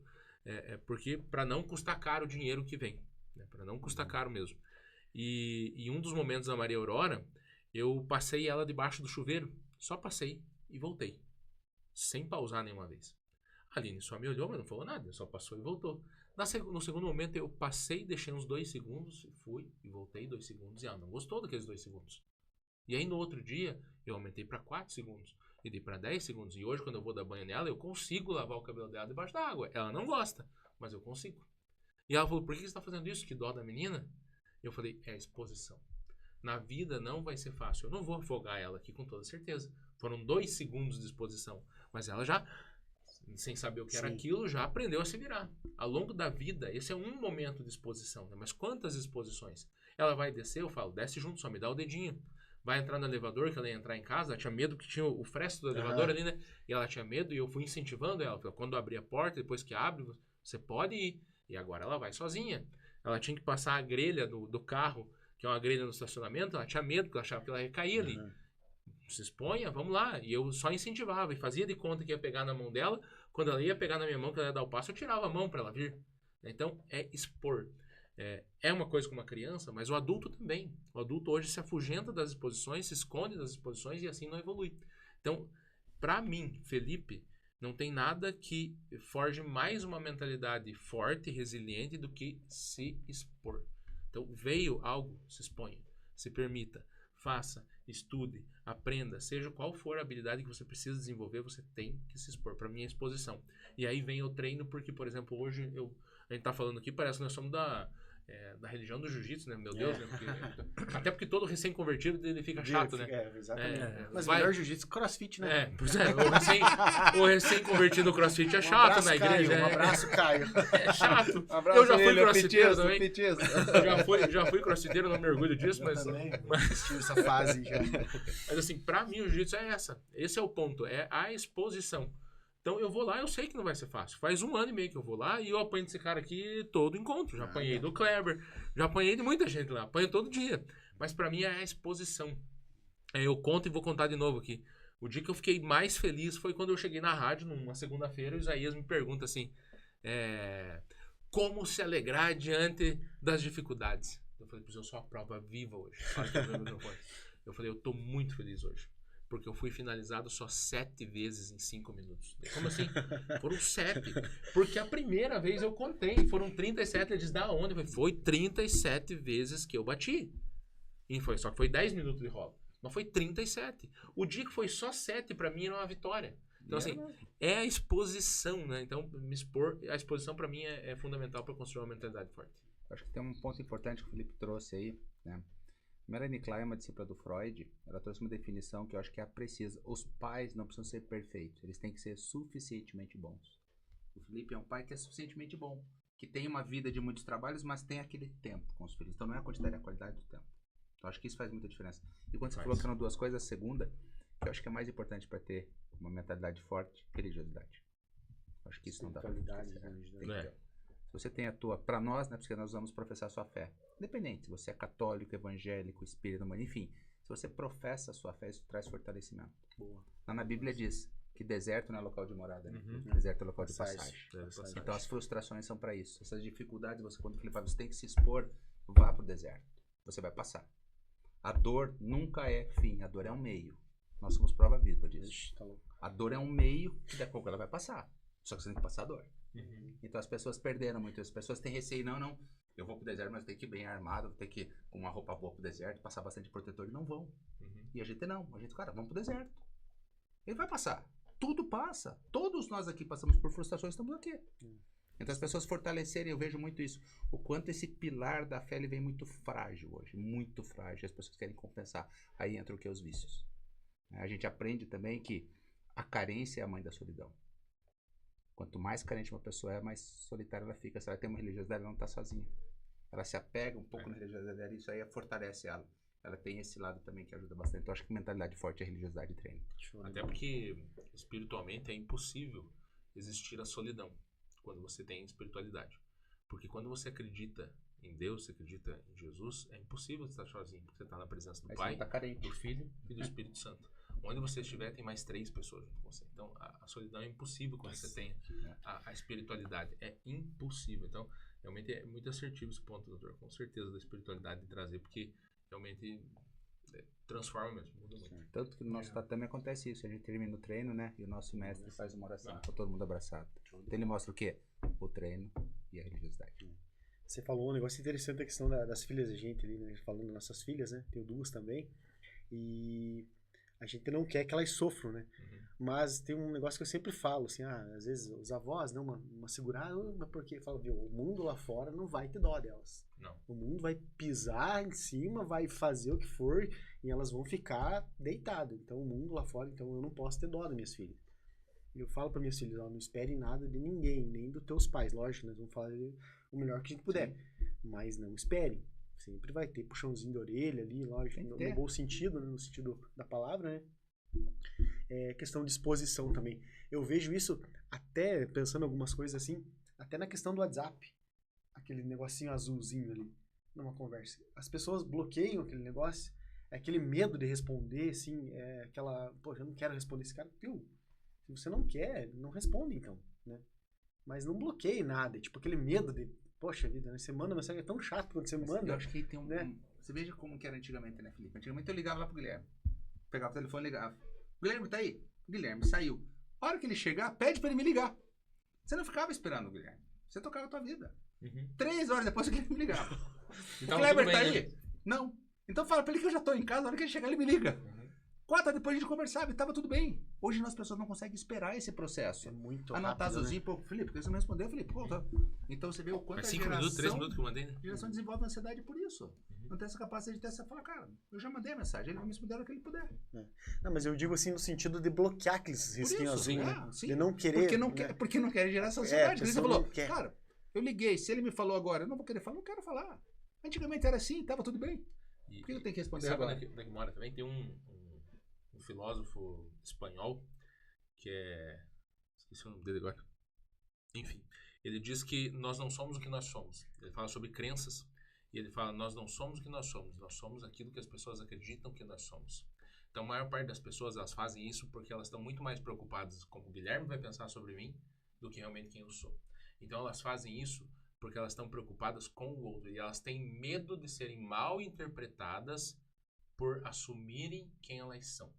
porque para não custar caro o dinheiro que vem. Né? Para não custar caro mesmo. E um dos momentos da Maria Aurora, eu passei ela debaixo do chuveiro. Só passei e voltei. Sem pausar nenhuma vez. A Aline só me olhou, mas não falou nada. Só passou e voltou. No segundo momento, eu passei, deixei uns 2 segundos, fui e voltei 2 segundos. E ela não gostou daqueles 2 segundos. E aí, no outro dia, eu aumentei para 4 segundos. E dei para 10 segundos. E hoje, quando eu vou dar banho nela, eu consigo lavar o cabelo dela debaixo da água. Ela não gosta, mas eu consigo. E ela falou, por que você tá fazendo isso? Que dó da menina? Eu falei, é a exposição. Na vida não vai ser fácil. Eu não vou afogar ela aqui com toda certeza. Foram 2 segundos de exposição. Mas ela já, sem saber o que era Sim. aquilo, já aprendeu a se virar. Ao longo da vida, esse é um momento de exposição, né? Mas quantas exposições? Ela vai descer, eu falo, desce junto, só me dá o dedinho. Vai entrar no elevador, que ela ia entrar em casa, ela tinha medo, que tinha o freste do elevador ali, né? E ela tinha medo, e eu fui incentivando ela. Falei, quando abrir a porta, depois que abre, você pode ir. E agora ela vai sozinha. Ela tinha que passar a grelha do carro, que é uma grelha no estacionamento, ela tinha medo, porque ela achava que ela ia cair ali. Se exponha, vamos lá. E eu só incentivava e fazia de conta que ia pegar na mão dela. Quando ela ia pegar na minha mão, que ela ia dar o passo, eu tirava a mão para ela vir. Então, é expor. É uma coisa com uma criança, mas o adulto também. O adulto hoje se afugenta das exposições, se esconde das exposições e assim não evolui. Então, para mim, Felipe, não tem nada que forge mais uma mentalidade forte e resiliente do que se expor. Então, veio algo, se exponha, se permita, faça, estude, aprenda, seja qual for a habilidade que você precisa desenvolver, você tem que se expor. Para mim é exposição. E aí vem o treino, porque, por exemplo, hoje a gente tá falando aqui, parece que nós somos da religião do jiu-jitsu, né? Meu Deus, né? Até porque todo recém-convertido ele fica chato, né? Exatamente. Mas vai- melhor jiu-jitsu que crossfit, né? Pois é, o recém-convertido no crossfit é chato na igreja. Caio, um abraço, Caio. É chato. Um abraço Eu já fui ele, crossfiteiro Pitismo, também. Pitismo. Já fui crossfiteiro, não me orgulho disso, mas Também assistiu essa fase já. Mas assim, pra mim o jiu-jitsu é essa. Esse é o ponto, é a exposição. Então eu vou lá, eu sei que não vai ser fácil. Faz 1 ano e meio que eu vou lá e eu apanho desse cara aqui todo encontro. Já apanhei do Kleber, já apanhei de muita gente lá, apanho todo dia. Mas pra mim é a exposição. Eu conto e vou contar de novo aqui. O dia que eu fiquei mais feliz foi quando eu cheguei na rádio, numa segunda-feira, e o Isaías me pergunta assim, como se alegrar diante das dificuldades? Eu falei, pois eu sou a prova viva hoje. Eu falei, eu tô muito feliz hoje. Porque eu fui finalizado só 7 vezes em 5 minutos. Como assim? Foram 7. Porque a primeira vez eu contei. Foram 37. Eles da onde? Eu falei, foi 37 vezes que eu bati. E só que foi 10 minutos de rola. Mas foi 37. O dia que foi só 7, pra mim, era uma vitória. Então, assim, é a exposição, né? Então, me expor, a exposição pra mim é fundamental pra construir uma mentalidade forte. Acho que tem um ponto importante que o Felipe trouxe aí, né? Melanie Klein, uma discípula do Freud, ela trouxe uma definição que eu acho que é a precisa. Os pais não precisam ser perfeitos, eles têm que ser suficientemente bons. O Felipe é um pai que é suficientemente bom, que tem uma vida de muitos trabalhos, mas tem aquele tempo com os filhos. Então não é a quantidade, é a qualidade do tempo. Então acho que isso faz muita diferença. E quando você falou que eram 2 coisas, a segunda, que eu acho que é mais importante para ter uma mentalidade forte, religiosidade. Eu acho que isso não dá para esquecer. Se você tem a tua, para nós, né, porque nós vamos professar a sua fé, independente se você é católico, evangélico, espírita, enfim, se você professa a sua fé, isso traz fortalecimento. Boa. Lá na Bíblia diz que deserto não é local de morada, né? Deserto é local de passagem. Então as frustrações são para isso. Essas dificuldades, quando o Felipe fala, você tem que se expor, vá pro deserto. Você vai passar. A dor nunca é fim, a dor é um meio. Nós somos prova viva disso. A dor é um meio que daqui a pouco ela vai passar. Só que você tem que passar a dor. Então as pessoas perderam muito. As pessoas têm receio, não, eu vou pro deserto, mas eu tenho que ir bem armado, vou ter que ir com uma roupa boa pro deserto, passar bastante protetor, e não vão. E a gente não, cara, vamos pro deserto. Ele vai passar. Tudo passa. Todos nós aqui passamos por frustrações, estamos aqui. Então as pessoas fortalecerem, eu vejo muito isso. O quanto esse pilar da fé ele vem muito frágil hoje, muito frágil. As pessoas querem compensar. Aí entra o que? Os vícios. A gente aprende também que a carência é a mãe da solidão. Quanto mais carente uma pessoa é, mais solitária ela fica. Se ela tem uma religiosidade, ela não está sozinha. Ela se apega um pouco na religiosidade dela e isso aí fortalece ela. Ela tem esse lado também que ajuda bastante. Então, acho que mentalidade forte é religiosidade e treino. Até porque, espiritualmente, é impossível existir a solidão quando você tem espiritualidade. Porque quando você acredita em Deus, você acredita em Jesus, é impossível você estar sozinho. Porque você está na presença do Pai, do Filho e do Espírito Santo. Onde você estiver, tem mais 3 pessoas junto com você. Então, a solidão é impossível quando você tem a espiritualidade. É impossível. Então, realmente é muito assertivo esse ponto, doutor. Com certeza, da espiritualidade de trazer, porque realmente transforma mesmo, muda muito. Tanto que no nosso tatame acontece isso. A gente termina o treino, né? E o nosso mestre faz uma oração com todo mundo abraçado. Então, ele mostra o quê? O treino e a religiosidade. Você falou um negócio interessante, a questão das filhas da gente ali, né? Falando das nossas filhas, né? Tenho 2 também. E A gente não quer que elas sofram, né? Mas tem um negócio que eu sempre falo, assim, às vezes os avós dão uma segurada, mas porque fala, viu, o mundo lá fora não vai ter dó delas. Não. O mundo vai pisar em cima, vai fazer o que for e elas vão ficar deitadas. Então o mundo lá fora, então eu não posso ter dó das minhas filhas. E eu falo para minhas filhas, ó, não espere nada de ninguém, nem dos teus pais. Lógico, nós vamos fazer o melhor que a gente puder. Mas não espere. Sempre vai ter puxãozinho de orelha ali, lógico, no bom sentido, né, no sentido da palavra, né? É questão de exposição também. Eu vejo isso até, pensando em algumas coisas assim, até na questão do WhatsApp. Aquele negocinho azulzinho ali, numa conversa. As pessoas bloqueiam aquele negócio, é aquele medo de responder, assim, é aquela, poxa, eu não quero responder esse cara. Viu? Se você não quer, não responde então, né? Mas não bloqueie nada, tipo aquele medo de, poxa vida, né? Você manda mensagem, é tão chato quando você manda. Eu acho que tem né? Você veja como que era antigamente, né, Felipe? Antigamente eu ligava lá pro Guilherme. Pegava o telefone e ligava. Guilherme tá aí? Guilherme saiu. A hora que ele chegar, pede pra ele me ligar. Você não ficava esperando o Guilherme. Você tocava a tua vida. 3 horas depois o Guilherme me ligava. Então, o Kleber tudo tá bem, aí? né? Não. Então fala pra ele que eu já tô em casa, a hora que ele chegar ele me liga. 4 horas depois a gente conversava e tava tudo bem. Hoje as pessoas não conseguem esperar esse processo. É muito Anotar rápido, azulzinho, pô, Felipe, porque você não respondeu, Felipe, pô, tá. Então você vê o quanto Faz a 5 minutos, 3 minutos que eu mandei, né? a geração desenvolve ansiedade por isso. Não tem essa capacidade de ter essa fala, cara, eu já mandei a mensagem, ele vai me responder a hora que ele puder. Não, mas eu digo assim no sentido de bloquear aqueles risquinhos isso, azuis, é, né? sim. De não querer. Porque não quer gerar essa ansiedade. a Você pessoa falou, não quer. cara, eu liguei, se ele me falou agora, eu não vou querer falar, não quero falar. Antigamente era assim, tava tudo bem. Por que eu tenho que responder sabe agora? onde é que mora também? Tem um filósofo espanhol que é... Esqueci o nome dele agora. Enfim, ele diz que nós não somos o que nós somos. Ele fala sobre crenças e ele fala, nós não somos o que nós somos aquilo que as pessoas acreditam que nós somos. Então a maior parte das pessoas, elas fazem isso porque elas estão muito mais preocupadas com o Guilherme vai pensar sobre mim do que realmente quem eu sou. Então elas fazem isso porque elas estão preocupadas com o outro e elas têm medo de serem mal interpretadas por assumirem quem elas são.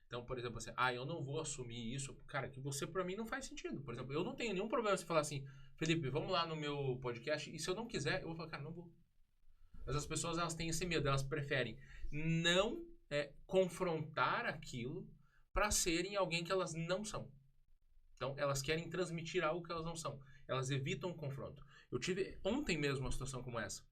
Então, por exemplo, assim, eu não vou assumir isso, cara, que você pra mim não faz sentido. Por exemplo, eu não tenho nenhum problema se falar assim, Felipe, vamos lá no meu podcast, e se eu não quiser, eu vou falar, cara, não vou. Mas as pessoas, elas têm esse medo, elas preferem não confrontar aquilo pra serem alguém que elas não são. Então, elas querem transmitir algo que elas não são. Elas evitam o confronto. Eu tive ontem mesmo uma situação como essa,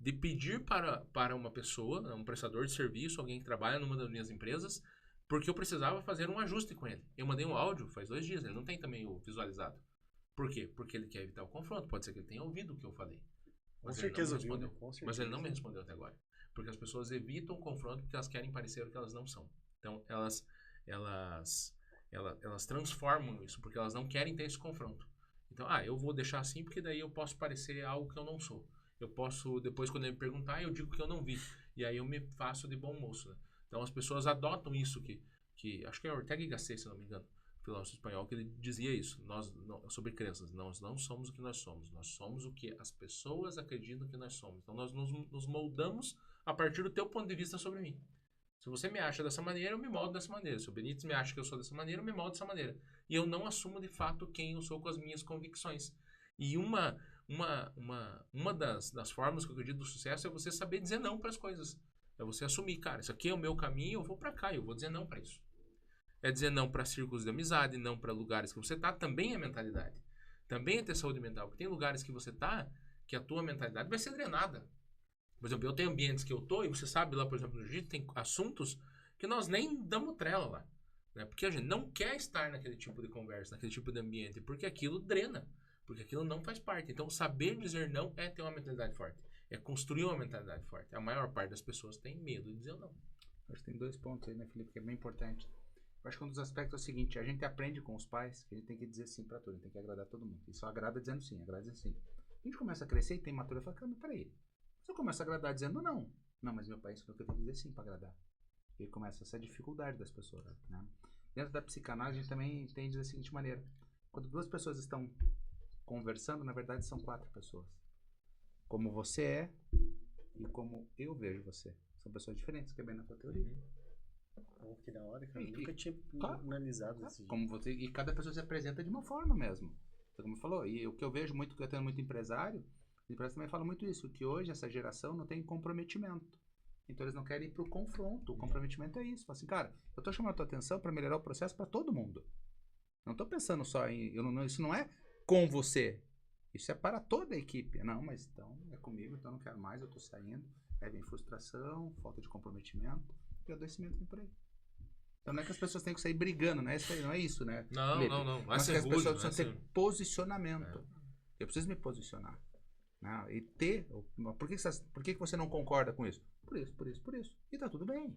de pedir para uma pessoa, um prestador de serviço, alguém que trabalha numa das minhas empresas, porque eu precisava fazer um ajuste com ele. Eu mandei um áudio faz 2 dias, ele não tem também o visualizado. Por quê? Porque ele quer evitar o confronto. Pode ser que ele tenha ouvido o que eu falei. Com certeza viu, né? Mas ele não me respondeu até agora. Porque as pessoas evitam o confronto porque elas querem parecer o que elas não são. Então, elas transformam isso porque elas não querem ter esse confronto. Então, eu vou deixar assim porque daí eu posso parecer algo que eu não sou. Eu posso, depois quando ele me perguntar, eu digo que eu não vi. E aí eu me faço de bom moço, né? Então as pessoas adotam isso que acho que é Ortega y Gasset, se não me engano, filósofo espanhol, que ele dizia isso, sobre crenças. Nós não somos o que nós somos o que as pessoas acreditam que nós somos. Então nós nos moldamos a partir do teu ponto de vista sobre mim. Se você me acha dessa maneira, eu me moldo dessa maneira. Se o Benítez me acha que eu sou dessa maneira, eu me moldo dessa maneira. E eu não assumo de fato quem eu sou com as minhas convicções. E uma das formas que eu acredito do sucesso é você saber dizer não para as coisas. É você assumir, cara, isso aqui é o meu caminho, eu vou pra cá, eu vou dizer não pra isso. É dizer não pra círculos de amizade, não pra lugares que você tá, também é mentalidade. Também é ter saúde mental, porque tem lugares que você tá, que a tua mentalidade vai ser drenada. Por exemplo, eu tenho ambientes que eu tô, e você sabe lá, por exemplo, no jiu-jitsu, tem assuntos que nós nem damos trela lá. Né? Porque a gente não quer estar naquele tipo de conversa, naquele tipo de ambiente, porque aquilo drena, porque aquilo não faz parte. Então, saber dizer não é ter uma mentalidade forte. É construir uma mentalidade forte. A maior parte das pessoas tem medo de dizer não. Acho que tem 2 pontos aí, né, Felipe, que é bem importante. Eu acho que um dos aspectos é o seguinte, a gente aprende com os pais que a gente tem que dizer sim pra tudo, a gente tem que agradar todo mundo. E só agrada dizendo sim, agrada dizendo sim. A gente começa a crescer e tem maturidade e fala, cara, mas peraí, se eu começo a agradar dizendo não, mas meu pai ensinou que eu tenho que dizer sim pra agradar. E aí começa essa dificuldade das pessoas, né? Dentro da psicanálise a gente também entende da seguinte maneira, quando 2 pessoas estão conversando, na verdade são 4 pessoas. Como você é e como eu vejo você. São pessoas diferentes, que é bem na tua teoria. Oh, que da hora, cara. Eu nunca tinha analisado desse jeito. Como você, e cada pessoa se apresenta de uma forma mesmo. Então, como falou, e o que eu vejo muito, que eu tenho muito empresário, o empresário também fala muito isso, que hoje essa geração não tem comprometimento. Então eles não querem ir pro confronto. O comprometimento é isso. Fala assim, cara, eu tô chamando a tua atenção para melhorar o processo para todo mundo. Não tô pensando só em... isso não é com você. Isso é para toda a equipe. Não, mas então é comigo, então eu não quero mais, eu tô saindo. Aí vem frustração, falta de comprometimento e adoecimento vem por aí. Então não é que as pessoas têm que sair brigando, né? Não é isso, né? Não, Felipe? não. Mas que as pessoas precisam ter posicionamento. Eu preciso me posicionar. Né? E ter... Por que você não concorda com isso? Por isso. E tá tudo bem.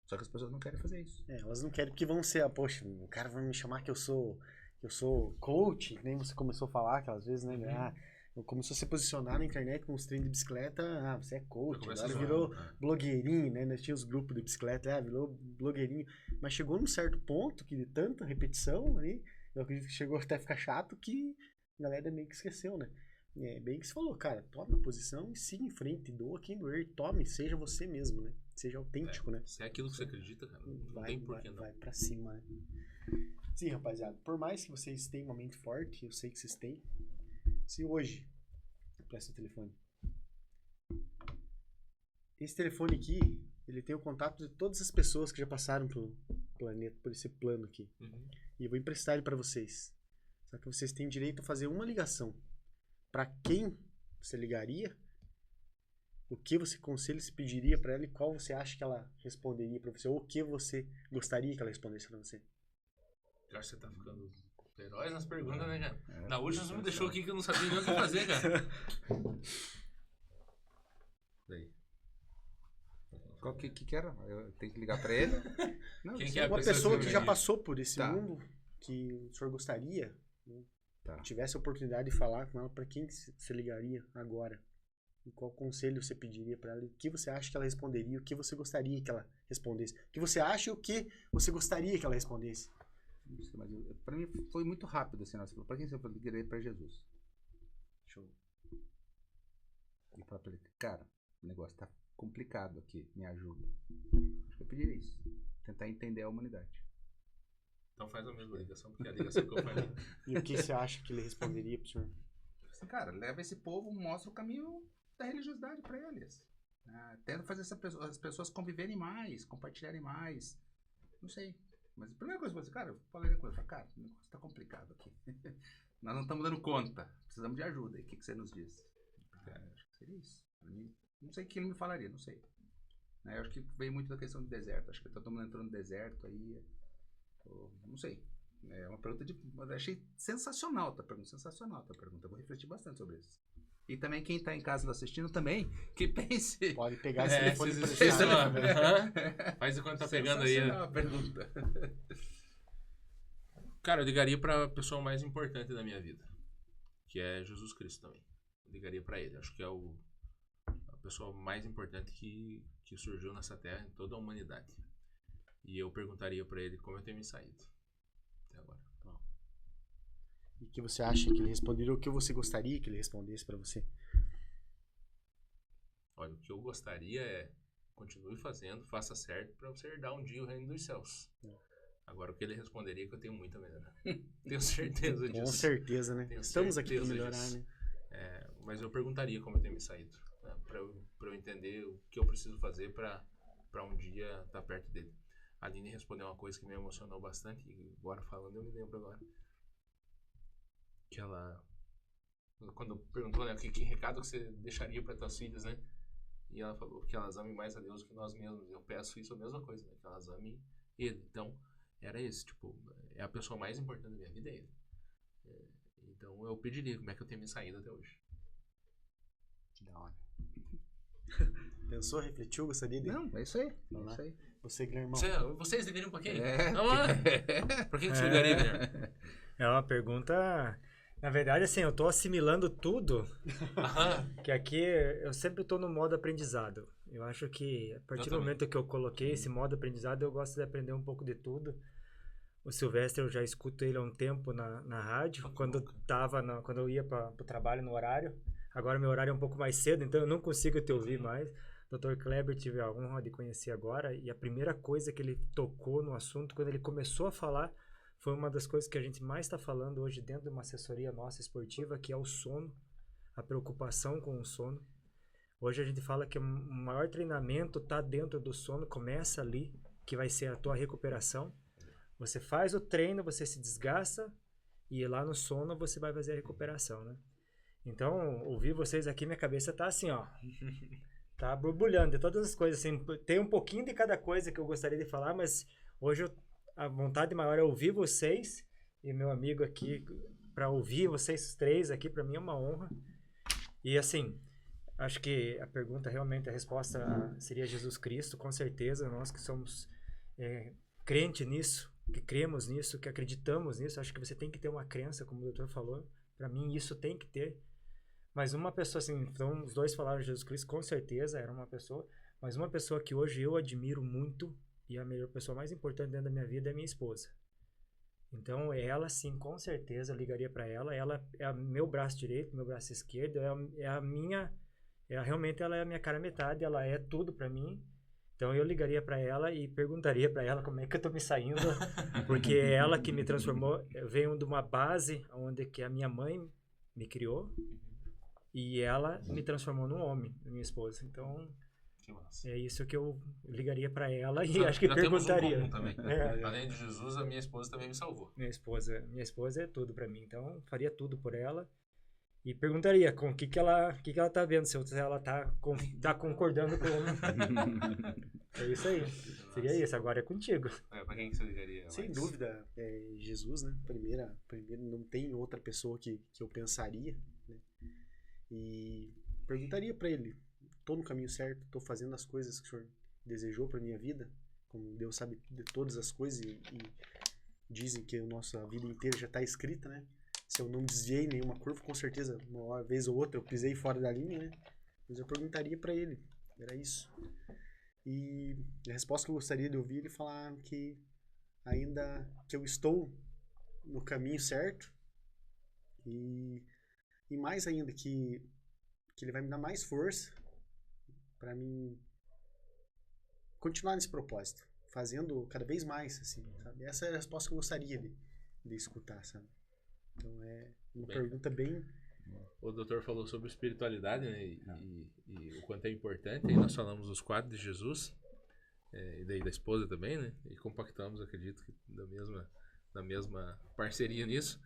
Só que as pessoas não querem fazer isso. Elas não querem porque vão ser, poxa, o cara vai me chamar que eu sou coach, que nem você começou a falar aquelas vezes, né? Começou a se posicionar na internet com os treinos de bicicleta, você é coach, agora virou blogueirinho, né? Nós tínhamos os grupos de bicicleta, virou blogueirinho. Mas chegou num certo ponto que de tanta repetição ali, eu acredito que chegou até a ficar chato que a galera meio que esqueceu, né? É bem que você falou, cara, tome a posição e siga em frente, doa quem doer, tome, seja você mesmo, né? Seja autêntico, né? Se é aquilo que você acredita, cara, não tem porquê não. Vai pra cima, né? Sim, rapaziada, por mais que vocês tenham uma mente forte, eu sei que vocês têm, se hoje, presta o telefone, esse telefone aqui, ele tem o contato de todas as pessoas que já passaram pelo planeta, por esse plano aqui, e eu vou emprestar ele pra vocês, só que vocês têm direito a fazer uma ligação. Para quem você ligaria, o que você conselho se pediria para ela e qual você acha que ela responderia para você, ou o que você gostaria que ela respondesse para você? Eu acho que você tá ficando feroz nas perguntas, né, cara? Na última você me deixou aqui que eu não sabia nem o que fazer, cara. Daí. Qual que era? Eu tenho que ligar para ele? Não, Quem que é a uma pessoa que já passou por esse mundo, que o senhor gostaria, né? Tivesse a oportunidade de falar com ela, para quem você ligaria agora? E qual conselho você pediria para ela? O que você acha que ela responderia? O que você gostaria que ela respondesse? O que você acha e o que você gostaria que ela respondesse? Não sei, mas para mim foi muito rápido assim. Você falou, para quem você ligaria? Para Jesus. Show. E falar para ele, cara, o negócio tá complicado aqui, me ajuda. Acho que eu pediria isso. Tentar entender a humanidade. Então faz a mesma ligação, porque é a ligação que eu falei. E o que você acha que ele responderia pro senhor? Assim, cara, leva esse povo, mostra o caminho da religiosidade para eles. Tenta fazer as pessoas conviverem mais, compartilharem mais. Não sei. Mas a primeira coisa que eu falei, cara, eu falei coisa, cara, o negócio tá complicado aqui. Nós não estamos dando conta. Precisamos de ajuda. E o que você nos diz? Acho que seria isso. Não sei o que ele me falaria, não sei. Eu acho que veio muito da questão do deserto. Acho que tá todo mundo entrando no deserto aí. Não sei. É uma pergunta eu achei sensacional a tua pergunta. Eu vou refletir bastante sobre isso. E também quem tá em casa assistindo também, que pense. Pode pegar esse telefone Faz enquanto tá pegando aí. A pergunta. Cara, eu ligaria pra pessoa mais importante da minha vida, que é Jesus Cristo também. Eu ligaria pra ele. Acho que é a pessoa mais importante que surgiu nessa terra, em toda a humanidade. E eu perguntaria pra ele como eu tenho me saído até agora. E o que você acha que ele responderia, ou o que você gostaria que ele respondesse pra você? Olha, o que eu gostaria é continue fazendo, faça certo pra você herdar um dia o reino dos céus. Agora o que ele responderia é que eu tenho muito a melhorar. Tenho certeza disso. Com certeza, né? Estamos aqui pra melhorar, disso. né? Mas eu perguntaria como eu tenho me saído, né? Pra eu entender o que eu preciso fazer pra um dia estar perto dele. A Aline respondeu uma coisa que me emocionou bastante, e agora falando eu me lembro agora. Que ela, quando perguntou, né, que recado que você deixaria para tuas filhas, né? E ela falou que elas amem mais a Deus do que nós mesmos. Eu peço isso a mesma coisa, né? Que elas amem Ele. Então, era isso, tipo, é a pessoa mais importante da minha vida, é Ele. Então, eu pediria como é que eu tenho me saído até hoje. Que da hora. Pensou, refletiu, gostaria de... Não, é isso aí. É isso aí. Você, Guilherme. Vocês ligariam pra quem? É. Vamos lá. Pra quem que você ligaria, Guilherme? É uma pergunta... Na verdade, assim, eu tô assimilando tudo, que aqui eu sempre tô no modo aprendizado. Eu acho que a partir do momento que eu coloquei esse modo aprendizado, eu gosto de aprender um pouco de tudo. O Silvestre, eu já escuto ele há um tempo na rádio, quando eu ia para o trabalho no horário. Agora meu horário é um pouco mais cedo, então eu não consigo te ouvir mais. Dr. Kleber, tive a honra de conhecer agora, e a primeira coisa que ele tocou no assunto, quando ele começou a falar, foi uma das coisas que a gente mais está falando hoje dentro de uma assessoria nossa esportiva, que é o sono, a preocupação com o sono. Hoje a gente fala que o maior treinamento está dentro do sono, começa ali, que vai ser a tua recuperação. Você faz o treino, você se desgasta e lá no sono você vai fazer a recuperação, né? Então, ouvir vocês aqui, minha cabeça tá assim, ó. Tá borbulhando de todas as coisas, assim. Tem um pouquinho de cada coisa que eu gostaria de falar, mas hoje a vontade maior é ouvir vocês e meu amigo aqui, para ouvir vocês três aqui, para mim é uma honra. E assim, acho que a pergunta, realmente, a resposta seria Jesus Cristo, com certeza. Nós que somos crente nisso, que cremos nisso, que acreditamos nisso, acho que você tem que ter uma crença, como o doutor falou. Para mim, isso tem que ter. Mas uma pessoa, assim, então os dois falaram de Jesus Cristo, com certeza era uma pessoa, mas uma pessoa que hoje eu admiro muito e a melhor pessoa mais importante dentro da minha vida é minha esposa. Então, ela, sim, com certeza, eu ligaria para ela. Ela é meu braço direito, meu braço esquerdo, realmente ela é a minha cara metade, ela é tudo para mim. Então, eu ligaria para ela e perguntaria para ela como é que eu tô me saindo, porque é ela que me transformou. Eu venho de uma base onde que a minha mãe me criou e ela me transformou num homem, minha esposa. Então, Que massa. é isso que eu ligaria para ela e acho que Já perguntaria. temos um comum também. Além de Jesus, a minha esposa também me salvou. Minha esposa é tudo para mim. Então, faria tudo por ela e perguntaria com o que ela tá vendo, se ela tá concordando com É isso aí. Seria isso. Agora é contigo. Pra quem que você ligaria? Sem dúvida, Jesus, né? Primeiro, não tem outra pessoa que eu pensaria, né? E perguntaria para ele: tô no caminho certo? Tô fazendo as coisas que o Senhor desejou para minha vida? Como Deus sabe de todas as coisas e dizem que a nossa vida inteira já está escrita, né? Se eu não desviei nenhuma curva, com certeza, uma vez ou outra eu pisei fora da linha, né? Mas eu perguntaria para ele, era isso. E a resposta que eu gostaria de ouvir, ele falar que ainda que eu estou no caminho certo e mais ainda que ele vai me dar mais força para mim continuar nesse propósito, fazendo cada vez mais, assim, sabe? Essa é a resposta que eu gostaria de escutar, sabe? Então é uma pergunta bem... O doutor falou sobre espiritualidade, né? E o quanto é importante. Aí nós falamos dos quatro de Jesus, e daí da esposa também, né? E compactamos, acredito, que da mesma parceria nisso.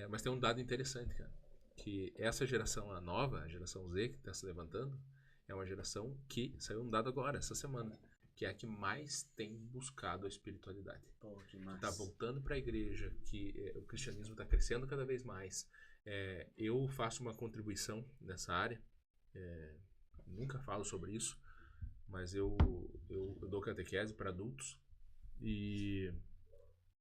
Mas tem um dado interessante, cara. Que essa geração, a nova, a geração Z, que está se levantando, é uma geração que saiu um dado agora, essa semana, que é a que mais tem buscado a espiritualidade. Que massa. Está voltando para a igreja, que o cristianismo está crescendo cada vez mais. Eu faço uma contribuição nessa área, nunca falo sobre isso, mas eu dou catequese para adultos e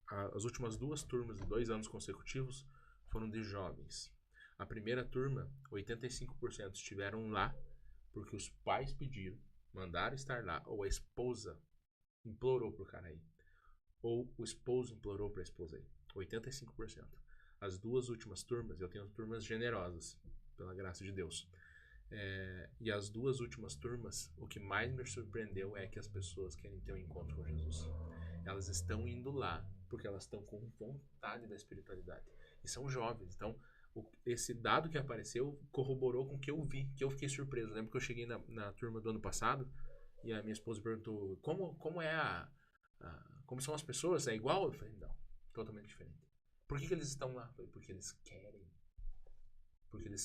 as últimas 2 turmas de 2 anos consecutivos foram de jovens. A primeira turma, 85% estiveram lá porque os pais pediram, mandaram estar lá, ou a esposa implorou pro cara ir, ou o esposo implorou pra esposa ir. 85%. As 2 últimas turmas, eu tenho turmas generosas, pela graça de Deus. E as 2 últimas turmas, o que mais me surpreendeu é que as pessoas querem ter um encontro com Jesus. Elas estão indo lá porque elas estão com vontade da espiritualidade. E são jovens, então... Esse dado que apareceu corroborou com o que eu vi, que eu fiquei surpreso. Eu lembro que eu cheguei na turma do ano passado e a minha esposa perguntou como é como são as pessoas, é igual? Eu falei, não, totalmente diferente. Por que eles estão lá? Eu falei, porque eles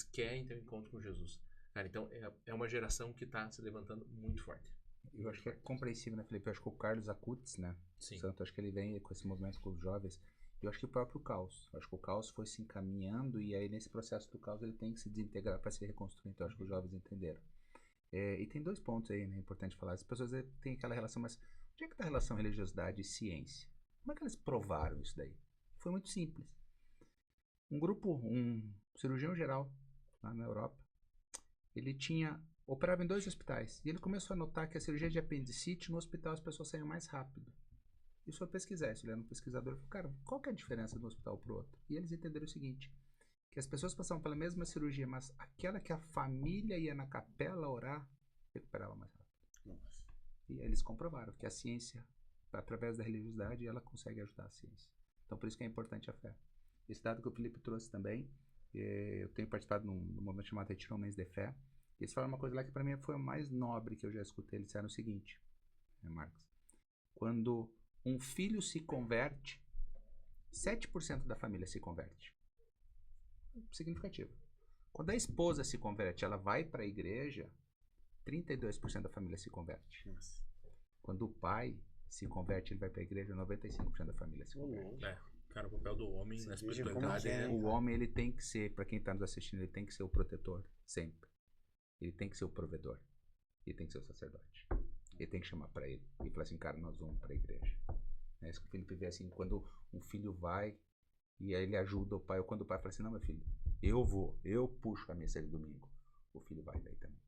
querem ter um encontro com Jesus. Cara, então é uma geração que está se levantando muito forte. Eu acho que é compreensível, né, Felipe? Eu acho que o Carlos Acutis, né? Sim. Santo, acho que ele vem com esse movimento com os jovens. Eu acho que o próprio caos. Eu acho que o caos foi se encaminhando e aí nesse processo do caos ele tem que se desintegrar para se reconstruir. Então eu acho que os jovens entenderam. E tem 2 pontos aí, né? Importante falar. As pessoas têm aquela relação, mas onde é que está a relação religiosidade e ciência? Como é que eles provaram isso daí? Foi muito simples. Um cirurgião geral lá na Europa, ele operava em 2 hospitais e ele começou a notar que a cirurgia de apendicite no hospital as pessoas saíam mais rápido. E foi pesquisar isso, ele era um pesquisador, falou, cara, qual que é a diferença de um hospital para o outro? E eles entenderam o seguinte, que as pessoas passavam pela mesma cirurgia, mas aquela que a família ia na capela orar, recuperava mais rápido. Nossa. E eles comprovaram que a ciência, através da religiosidade, ela consegue ajudar a ciência. Então, por isso que é importante a fé. Esse dado que o Felipe trouxe também, eu tenho participado num movimento chamado Retiro Homens de Fé, Eles falaram uma coisa lá que para mim foi o mais nobre que eu já escutei. Eles disseram o seguinte, né, Marcos? Quando um filho se converte, 7% da família se converte. Significativo. Quando a esposa se converte, ela vai para a igreja, 32% da família se converte. Nossa. Quando o pai se converte, ele vai para a igreja, 95% da família se converte. Cara, o papel do homem Você na veja espiritualidade como que é, é... né? O homem, ele tem que ser, para quem está nos assistindo, ele tem que ser o protetor, sempre. Ele tem que ser o provedor. Ele tem que ser o sacerdote. Ele tem que chamar para ele e falar assim, cara, nós vamos para a igreja. É isso que o Felipe vê assim, quando um filho vai e aí ele ajuda o pai, ou quando o pai fala assim, não, meu filho, eu puxo a missa de domingo. O filho vai daí também.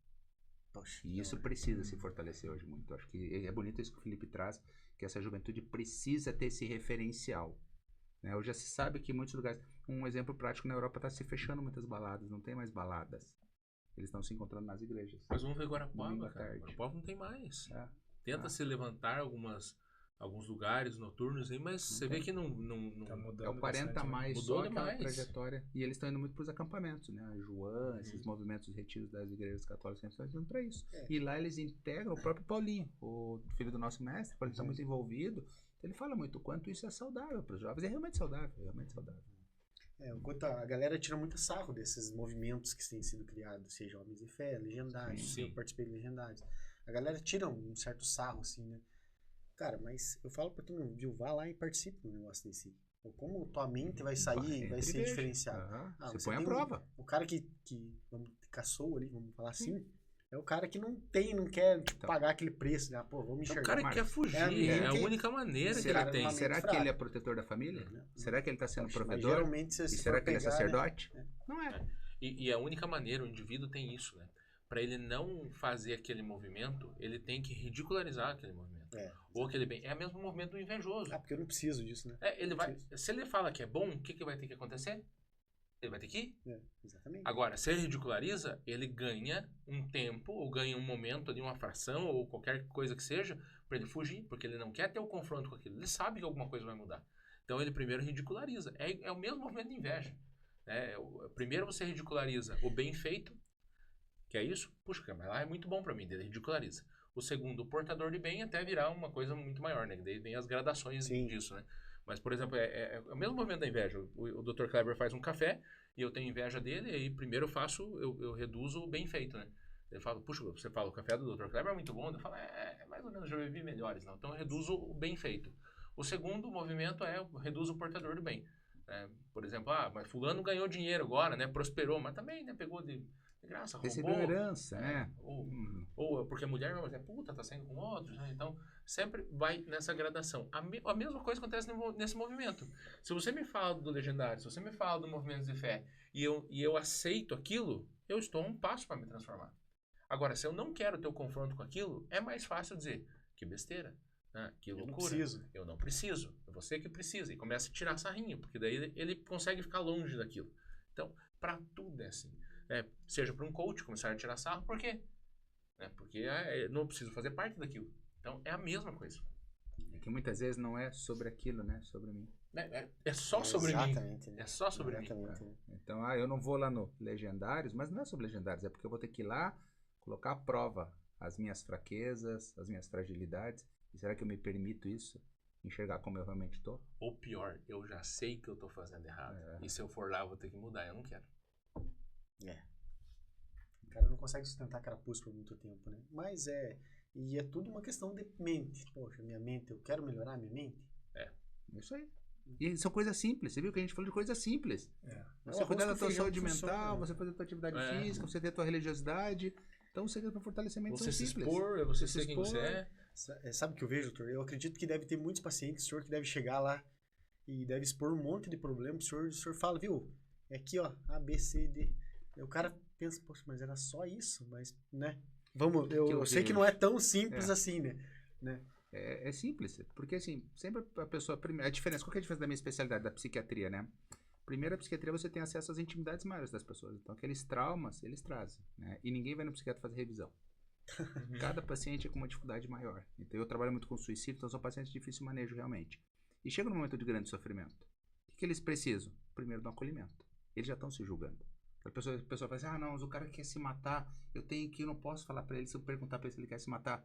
Poxa, E isso precisa se fortalecer hoje muito. Eu acho que é bonito isso que o Felipe traz, que essa juventude precisa ter esse referencial. Né? Hoje já se sabe que em muitos lugares, um exemplo prático, na Europa está se fechando muitas baladas, não tem mais baladas. Eles estão se encontrando nas igrejas. Mas vamos ver Domingo Guarapuava, à cara. tarde. Guarapuava não tem mais. É. Tenta se levantar alguns lugares noturnos aí, mas você vê que não Tá mudando É o 40 a bastante, né? mais, Mudou só aquela demais. trajetória. E eles estão indo muito para os acampamentos, né? A Joan, esses movimentos de retiros das igrejas católicas, estão indo para isso. E lá eles integram o próprio Paulinho, o filho do nosso mestre, ele está muito envolvido. Ele fala muito o quanto isso é saudável para os jovens. É realmente saudável, realmente saudável. Enquanto a galera tira muito sarro desses movimentos que têm sido criados, seja Homens de Fé, Legendários, Sim. eu participei de Legendários. A galera tira um certo sarro, assim, né? Cara, mas eu falo pra todo mundo, viu, vá lá e participe de um negócio desse. Ou como tua mente vai sair, vai ser diferenciada. Você você põe a tem prova. O cara que vamos, caçou ali, vamos falar assim, é o cara que não quer tipo, pagar aquele preço, né? Pô, vamos É enxergar. o cara que quer fugir. É a única maneira que ele tem. Será que ele é protetor da família? Será que ele está sendo Mas provedor? geralmente, se E for será que ele é pegar, sacerdote? né? Não é. E a única maneira, o indivíduo tem isso, né? Para ele não fazer aquele movimento, ele tem que ridicularizar aquele movimento. Ou aquele bem. É o mesmo movimento do invejoso. Porque eu não preciso disso, né? Ele vai, se ele fala que é bom, o que vai ter que acontecer? Ele vai ter que ir. Exatamente. Agora, se ele ridiculariza, ele ganha um tempo, ou ganha um momento ali, uma fração, ou qualquer coisa que seja, para ele fugir, porque ele não quer ter o confronto com aquilo. Ele sabe que alguma coisa vai mudar. Então ele primeiro ridiculariza. É o mesmo movimento de inveja. Primeiro você ridiculariza o bem feito, que é isso, puxa, mas lá é muito bom para mim, ele ridiculariza. O segundo, o portador de bem, até virar uma coisa muito maior, né? Daí vem as gradações disso, né? Mas, por exemplo, é o mesmo movimento da inveja. O Dr. Kleber faz um café e eu tenho inveja dele, e aí primeiro eu reduzo o bem feito, né? Ele fala, puxa, você fala, o café do Dr. Kleber é muito bom. Eu falo, mais ou menos, já bebi melhores, não. Então eu reduzo o bem feito. O segundo movimento eu reduzo o portador do bem. Por exemplo, mas fulano ganhou dinheiro agora, né? Prosperou, mas também, né? Pegou de graça, roubou. Recebeu herança, né? Ou porque a mulher, mas puta, tá saindo com outros, né? Então, sempre vai nessa gradação. A mesma coisa acontece nesse movimento. Se você me fala do Legendário, se você me fala do Movimento de Fé, e eu aceito aquilo, eu estou a um passo para me transformar. Agora, se eu não quero ter o confronto com aquilo, é mais fácil dizer, que besteira, né? Que loucura. Eu não preciso. É você que precisa. E começa a tirar sarrinho, porque daí ele consegue ficar longe daquilo. Então, para tudo é assim. Seja para um coach começar a tirar sarro, por quê? Porque eu não preciso fazer parte daquilo. Então, é a mesma coisa. É que muitas vezes não é sobre aquilo, né? Sobre mim. É só sobre mim. Exatamente. É só sobre mim. Então, eu não vou lá no Legendários, mas não é sobre Legendários, é porque eu vou ter que ir lá colocar à prova as minhas fraquezas, as minhas fragilidades. E será que eu me permito isso? Enxergar como eu realmente estou? Ou pior, eu já sei que eu estou fazendo errado. E se eu for lá, eu vou ter que mudar. Eu não quero. O cara não consegue sustentar a carapuça por muito tempo, né? Mas e é tudo uma questão de mente. Poxa, minha mente, eu quero melhorar a minha mente? Isso aí. E são coisas simples. Você viu que a gente falou de coisas simples. Você O cuidar da arroz tua com feijão saúde funciona, mental, né? você fazer a tua atividade física, você ter a tua religiosidade. Então, o segredo para fortalecimento Você são se simples. expor, você ser quem você é. Sabe o que eu vejo, doutor? Eu acredito que deve ter muitos pacientes, o senhor que deve chegar lá e deve expor um monte de problemas. O senhor fala, viu? É aqui, ó, A, B, C, D. E o cara pensa, poxa, mas era só isso? Mas, né? Vamos, eu sei que não é tão simples assim, né? É simples, porque assim, sempre a pessoa... A diferença, qual que é a diferença da minha especialidade, da psiquiatria, né? Primeiro, a psiquiatria você tem acesso às intimidades maiores das pessoas. Então, aqueles traumas, eles trazem, né? E ninguém vai no psiquiatra fazer revisão. Cada paciente é com uma dificuldade maior. Então, eu trabalho muito com suicídio, então são pacientes de difícil manejo realmente. E chega num momento de grande sofrimento. O que eles precisam? Primeiro, do acolhimento. Eles já estão se julgando. A pessoa fala assim, não, mas o cara quer se matar, eu não posso falar pra ele, se eu perguntar pra ele se ele quer se matar.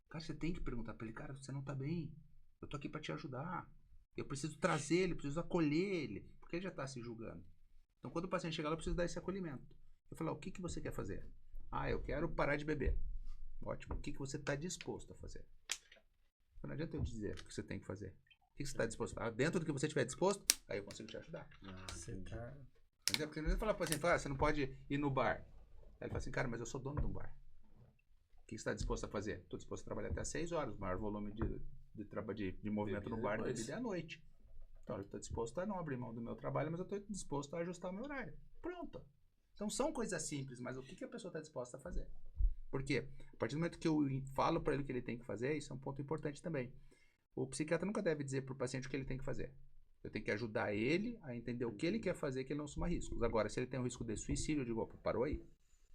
Cara, você tem que perguntar pra ele, cara, você não tá bem, eu tô aqui pra te ajudar. Eu preciso trazer ele, preciso acolher ele, porque ele já tá se julgando. Então, quando o paciente chega lá, eu preciso dar esse acolhimento. Eu falo, o que você quer fazer? Eu quero parar de beber. Ótimo, o que você tá disposto a fazer? Não adianta eu dizer o que você tem que fazer. O que você está disposto? Dentro do que você estiver disposto, aí eu consigo te ajudar. Você tá... Porque não é falar para o paciente, você não pode ir no bar. Aí ele fala assim, cara, mas eu sou dono de um bar. O que você está disposto a fazer? Estou disposto a trabalhar até 6 horas. O maior volume de movimento no bar é à noite. Então eu estou disposto a não abrir mão do meu trabalho, mas eu estou disposto a ajustar o meu horário. Pronto. Então são coisas simples, mas o que a pessoa está disposta a fazer? Porque a partir do momento que eu falo para ele o que ele tem que fazer, isso é um ponto importante também. O psiquiatra nunca deve dizer para o paciente o que ele tem que fazer. Eu tenho que ajudar ele a entender o que ele quer fazer, que ele não assuma riscos. Agora, se ele tem um risco de suicídio, eu digo, opa, parou aí.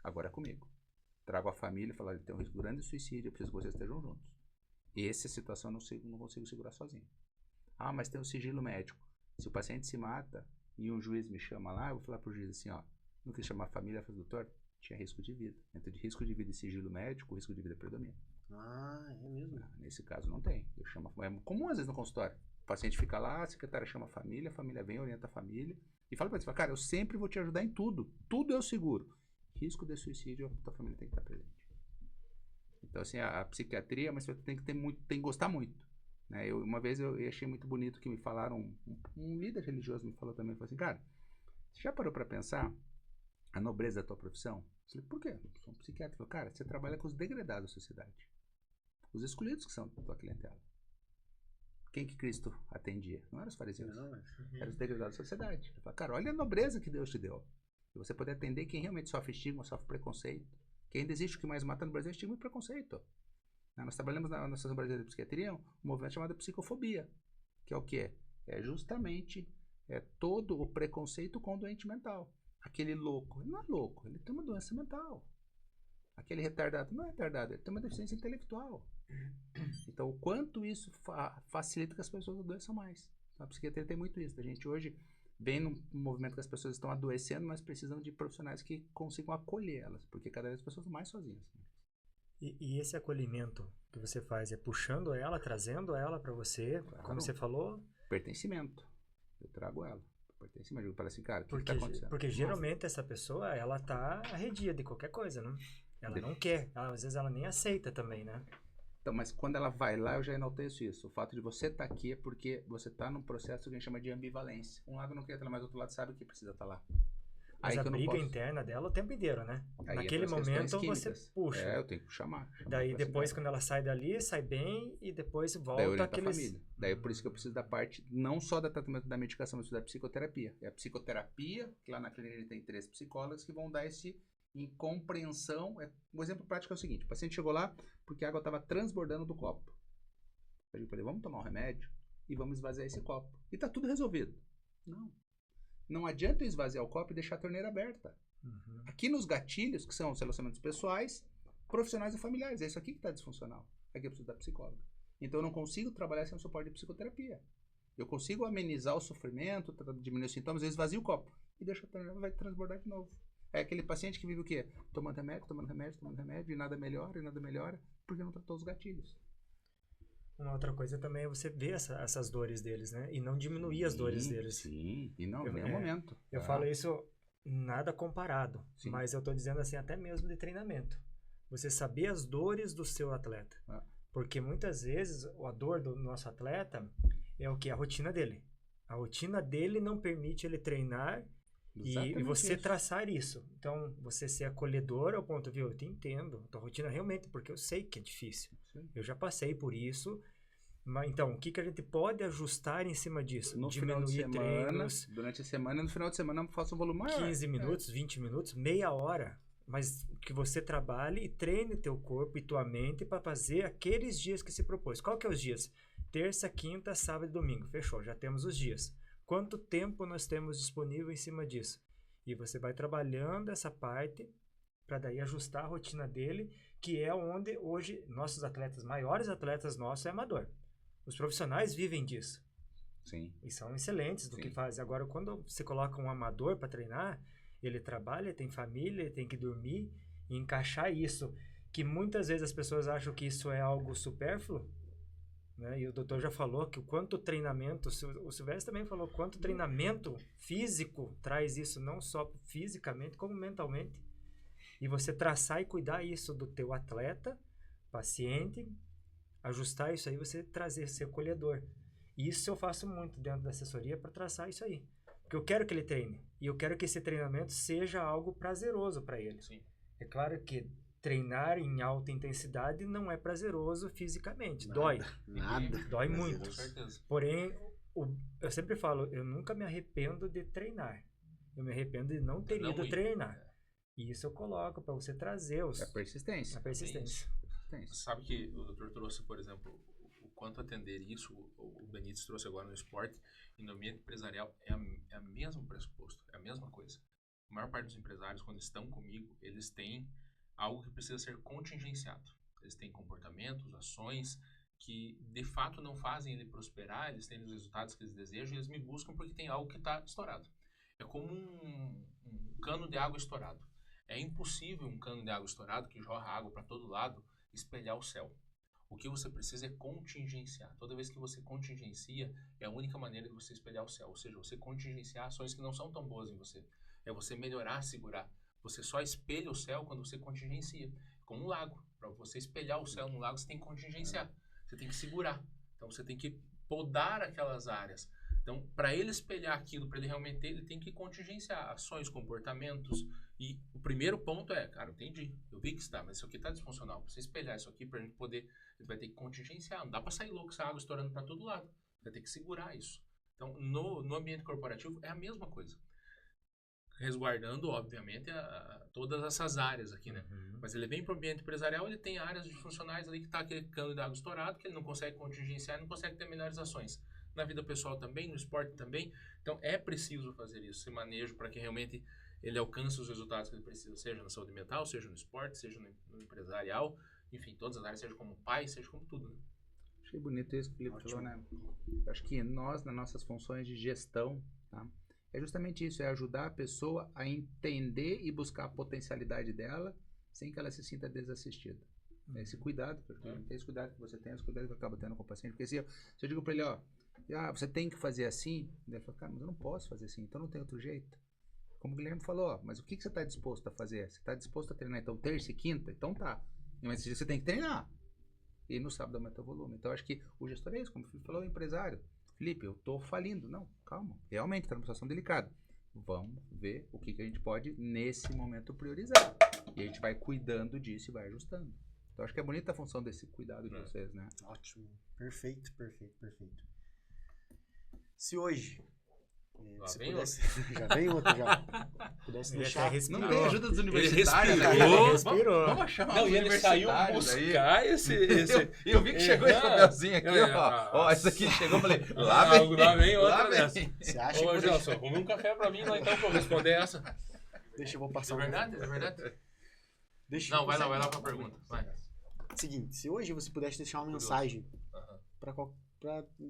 Agora é comigo. Trago a família e falo, ele tem um risco grande de suicídio, eu preciso que vocês estejam juntos. Essa situação eu não consigo segurar sozinho. Mas tem o sigilo médico. Se o paciente se mata e um juiz me chama lá, eu vou falar para o juiz assim, não quis chamar a família, eu falo, doutor, tinha risco de vida. Entre risco de vida e sigilo médico, o risco de vida predomina. É mesmo? Nesse caso não tem. É comum às vezes no consultório. O paciente fica lá, a secretária chama a família vem, orienta a família e fala para ele, cara, eu sempre vou te ajudar em tudo. Tudo eu seguro. Risco de suicídio, a tua família tem que estar presente. Então, assim, a psiquiatria, mas você tem que gostar muito. Né? Uma vez eu achei muito bonito que me falaram, um líder religioso me falou também, falou assim, cara, você já parou para pensar a nobreza da tua profissão? Eu falei, por quê? Eu sou um psiquiatra. Ele falou, cara, você trabalha com os degradados da sociedade. Os excluídos que são da tua clientela. Quem que Cristo atendia? Não eram os fariseus. Eram os degradados da sociedade. Ele falou, cara, olha a nobreza que Deus te deu. E você poder atender quem realmente sofre estigma, sofre preconceito. Quem ainda existe, o que mais mata no Brasil é estigma e preconceito. Nós trabalhamos na Associação Brasileira de Psiquiatria um movimento chamado psicofobia. Que é o quê? É justamente todo o preconceito com o doente mental. Aquele louco, ele não é louco, ele tem uma doença mental. Aquele retardado não é retardado, ele tem uma deficiência intelectual. Então, o quanto isso facilita que as pessoas adoeçam mais. Então, a psiquiatria tem muito isso. A gente hoje vem num movimento que as pessoas estão adoecendo, mas precisam de profissionais que consigam acolher elas, porque cada vez as pessoas estão mais sozinhas. E esse acolhimento que você faz é puxando ela, trazendo ela para você, claro. Como você falou? Pertencimento. Eu trago ela. Pertencimento. Eu falo assim, cara, o que está acontecendo? Porque geralmente essa pessoa, ela tá arredia de qualquer coisa, né? Ela não quer. Às vezes ela nem aceita também, né? Então, mas quando ela vai lá, eu já enalteço isso. O fato de você estar aqui é porque você está num processo que a gente chama de ambivalência. Um lado não quer estar lá, mas o outro lado sabe que precisa estar lá. Mas a briga interna dela o tempo inteiro, né? Aí naquele momento você puxa. Eu tenho que chamar Daí depois, quando ela sai dali, sai bem e depois volta aqueles... família. Daí por isso que eu preciso da parte, não só do tratamento da medicação, mas da psicoterapia. É a psicoterapia, que lá na clínica ele tem 3 psicólogos que vão dar esse incompreensão. Um exemplo prático é o seguinte, o paciente chegou lá porque a água estava transbordando do copo. Eu falei, vamos tomar um remédio e vamos esvaziar esse copo. E tá tudo resolvido. Não adianta eu esvaziar o copo e deixar a torneira aberta. Uhum. Aqui nos gatilhos, que são os relacionamentos pessoais, profissionais e familiares, é isso aqui que está disfuncional. Aqui eu preciso da psicóloga. Então eu não consigo trabalhar sem o suporte de psicoterapia. Eu consigo amenizar o sofrimento, diminuir os sintomas, eu esvazio o copo e deixo a torneira, vai transbordar de novo. É aquele paciente que vive o quê? Tomando remédio, e nada melhora, porque não tratou os gatilhos. Uma outra coisa também é você ver essas dores deles, né? E não diminuir as dores deles. Sim, e não, em nenhum momento. Eu falo isso nada comparado, mas eu estou dizendo assim, até mesmo de treinamento. Você saber as dores do seu atleta. Porque muitas vezes a dor do nosso atleta é o que? A rotina dele. A rotina dele não permite ele treinar e você traçar isso. Então, você ser acolhedor ao ponto, viu? Eu te entendo, tua rotina realmente, porque eu sei que é difícil. Sim. Eu já passei por isso. Mas, então, o que a gente pode ajustar em cima disso? No diminuir final de semana, treinos. Durante a semana, no final de semana eu faço um volume maior. 15 minutos, 20 minutos, meia hora. Mas que você trabalhe e treine teu corpo e tua mente para fazer aqueles dias que se propôs. Qual que é os dias? Terça, quinta, sábado e domingo. Fechou, já temos os dias. Quanto tempo nós temos disponível em cima disso? E você vai trabalhando essa parte para daí ajustar a rotina dele, que é onde hoje nossos atletas, maiores atletas nossos, é amador. Os profissionais vivem disso. Sim. E são excelentes do que fazem. Agora, quando você coloca um amador para treinar, Ele trabalha, tem família, ele tem que dormir e encaixar isso. Que muitas vezes as pessoas acham que isso é algo supérfluo, né? E o doutor já falou que o quanto treinamento, o Silvestre também falou, quanto treinamento físico traz isso, não só fisicamente, como mentalmente. E você traçar e cuidar isso do teu atleta, paciente, ajustar isso aí, você trazer, ser acolhedor. E isso eu faço muito dentro da assessoria para traçar isso aí. Porque eu quero que ele treine. E eu quero que esse treinamento seja algo prazeroso para ele. Sim. É claro que treinar em alta intensidade não é prazeroso fisicamente. Dói. Nada. Dói Com muito. certeza. Porém, eu sempre falo, eu nunca me arrependo de treinar. Eu me arrependo de não ter ido treinar. E isso eu coloco para você trazer A persistência. a persistência. Você sabe que o doutor trouxe, por exemplo, o quanto atender isso, o Benítez trouxe agora no esporte, e no ambiente empresarial é a mesmo pressuposto, é a mesma coisa. A maior parte dos empresários, quando estão comigo, eles têm algo que precisa ser contingenciado. Eles têm comportamentos, ações que de fato não fazem ele prosperar, eles têm os resultados que eles desejam e eles me buscam porque tem algo que está estourado. É como um cano de água estourado. É impossível um cano de água estourado que jorra água para todo lado espelhar o céu. O que você precisa é contingenciar. Toda vez que você contingencia, é a única maneira de você espelhar o céu. Ou seja, você contingenciar ações que não são tão boas em você. É você melhorar, segurar. Você só espelha o céu quando você contingencia. Como um lago. Para você espelhar o céu no lago, você tem que contingenciar. Você tem que segurar. Então, você tem que podar aquelas áreas. Então, para ele espelhar aquilo, para ele realmente ter, ele tem que contingenciar ações, comportamentos. E o primeiro ponto é, cara, eu entendi, eu vi que está, mas isso aqui está disfuncional. Para você espelhar isso aqui, para a gente poder, ele vai ter que contingenciar. Não dá para sair louco essa água estourando para todo lado. Vai ter que segurar isso. Então, no ambiente corporativo, é a mesma coisa. Resguardando, obviamente, todas essas áreas aqui, né? Mas ele vem para o ambiente empresarial, ele tem áreas disfuncionais ali que está aquele cano de água estourado, que ele não consegue contingenciar, não consegue ter melhores ações. Na vida pessoal também, no esporte também. Então, é preciso fazer isso, esse manejo para que realmente ele alcance os resultados que ele precisa, seja na saúde mental, seja no esporte, seja no empresarial, enfim, todas as áreas, seja como pai, seja como tudo, né? Achei bonito isso que o Felipe falou, né? Eu acho que nós, nas nossas funções de gestão, tá? É justamente isso, é ajudar a pessoa a entender e buscar a potencialidade dela sem que ela se sinta desassistida. Esse cuidado, esse cuidado que você tem, esse cuidado que eu acabo tendo com o paciente, porque se eu digo para ele, ó, você tem que fazer assim, ele fala, cara, mas eu não posso fazer assim, então não tem outro jeito. Como o Guilherme falou, ó, mas o que você está disposto a fazer? Você está disposto a treinar, então, terça e quinta? Então tá. Mas esse dia você tem que treinar. E no sábado aumenta o volume. Então, acho que o gestor é isso, como o Felipe falou, o empresário. Felipe, eu tô falindo. Não, calma. Realmente, está numa situação delicada. Vamos ver o que a gente pode, nesse momento, priorizar. E a gente vai cuidando disso e vai ajustando. Então, acho que é bonita a função desse cuidado de vocês, né? Ótimo. Perfeito, perfeito, perfeito. Se hoje... se pudesse, já vem outro, já. Pudesse deixar... Não tem ajuda dos Ele universitários, né? respirou. Vamos achar uma Não, e ele saiu buscar esse... Eu vi que chegou esse papelzinho aqui, ó. Ó, isso aqui chegou, eu falei, lá vem outra dessa. Você acha Ô, que... Gelson, arrume um café pra mim lá então pra eu responder essa. Deixa eu vou passar É verdade, é verdade. Deixa Não, vai lá pra pergunta. Vai. Seguinte, se hoje você pudesse deixar uma mensagem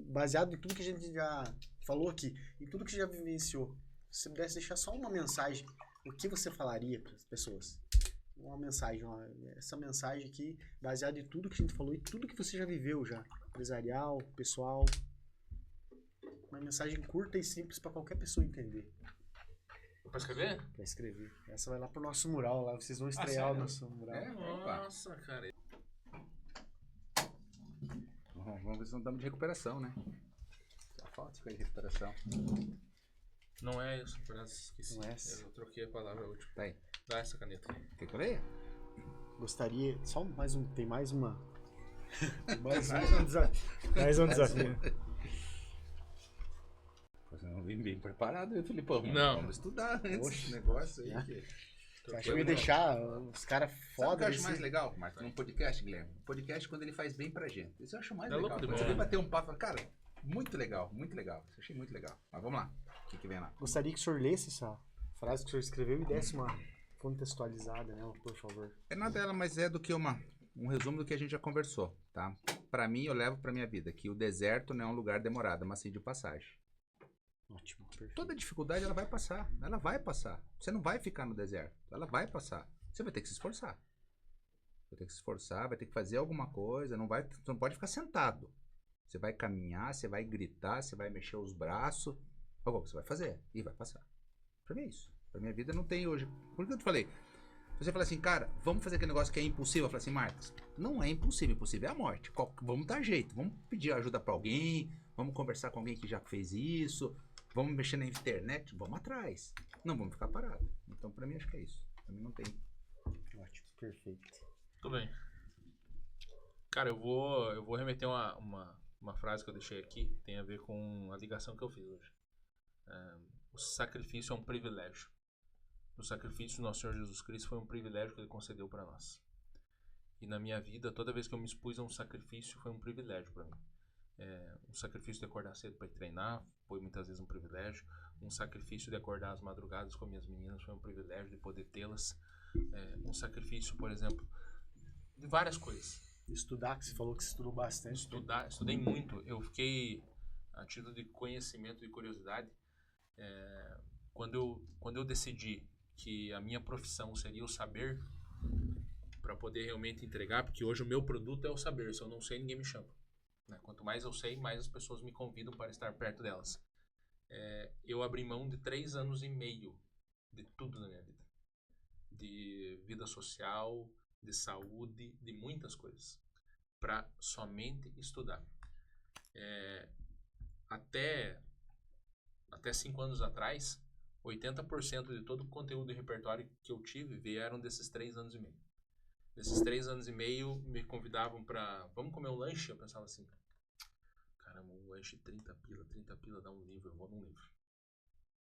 baseado em tudo que a gente já falou aqui, em tudo que já vivenciou, se você pudesse deixar só uma mensagem, o que você falaria para as pessoas? Uma mensagem, essa mensagem aqui, baseada em tudo que a gente falou e tudo que você já viveu já, empresarial, pessoal. Uma mensagem curta e simples para qualquer pessoa entender. Pra escrever? Pra escrever. Essa vai lá pro nosso mural, lá vocês vão estrear o nosso mural. Nossa, cara. Vamos ver se não estamos de recuperação, né? Só falta ficar de recuperação. Não é isso, esqueci. Não é essa. Eu troquei a palavra última. Tá aí. Dá essa caneta aí. Quer que eu leia? Gostaria, só mais um, tem mais uma. Mais um desafio. Você não vim bem preparado, eu falei, pô, vamos estudar antes desse negócio aí. Você acha que eu ia deixar os caras foda? Sabe o que eu acho mais legal, Marcos, num podcast, Guilherme? Podcast quando ele faz bem pra gente. Isso eu acho mais legal. Quando você vem bater um papo, cara, muito legal, muito legal. Isso eu achei muito legal. Mas vamos lá, o que vem lá? Gostaria que o senhor lesse essa frase que o senhor escreveu e desse uma contextualizada, né, por favor. É nada dela, mas é do que um resumo do que a gente já conversou, tá? Pra mim, eu levo pra minha vida que o deserto não é um lugar demorado, mas sim de passagem. Ótimo, perfeito. Toda dificuldade ela vai passar. Ela vai passar. Você não vai ficar no deserto. Ela vai passar. Você vai ter que se esforçar. Vai ter que se esforçar, vai ter que fazer alguma coisa. Você não pode ficar sentado. Você vai caminhar, você vai gritar, você vai mexer os braços. Você vai fazer e vai passar. Pra mim é isso. Pra minha vida não tem hoje. Por que eu te falei? Se você fala assim, cara, vamos fazer aquele negócio que é impossível. Eu falo assim, Marcos, não é impossível. Impossível é a morte. Vamos dar jeito. Vamos pedir ajuda pra alguém. Vamos conversar com alguém que já fez isso. Vamos mexer na internet. Vamos atrás. Não vamos ficar parados. Então, pra mim, acho que é isso. Pra mim não tem. Ótimo, perfeito. Tudo bem. Cara, eu vou remeter uma frase que eu deixei aqui, que tem a ver com a ligação que eu fiz hoje. O sacrifício é um privilégio. O sacrifício do nosso Senhor Jesus Cristo foi um privilégio que Ele concedeu para nós. E na minha vida, toda vez que eu me expus a um sacrifício, foi um privilégio para mim. Um sacrifício de acordar cedo para ir treinar foi muitas vezes um privilégio. Um sacrifício de acordar às madrugadas com minhas meninas foi um privilégio de poder tê-las. Um sacrifício, por exemplo, de várias coisas. Estudar, que você falou que você estudou bastante. Estudei muito. Eu fiquei, a título de conhecimento e curiosidade, quando eu decidi que a minha profissão seria o saber, para poder realmente entregar, porque hoje o meu produto é o saber. Se eu não sei, ninguém me chama. Né? Quanto mais eu sei, mais as pessoas me convidam para estar perto delas. Eu abri mão de 3 anos e meio de tudo na minha vida. De vida social, de saúde, de muitas coisas, para somente estudar. Até 5 anos atrás, 80% de todo o conteúdo e repertório que eu tive vieram desses 3 anos e meio. Nesses 3 anos e meio, me convidavam para... Vamos comer um lanche? Eu pensava assim, caramba, um lanche 30 pila dá um livro, eu vou num livro.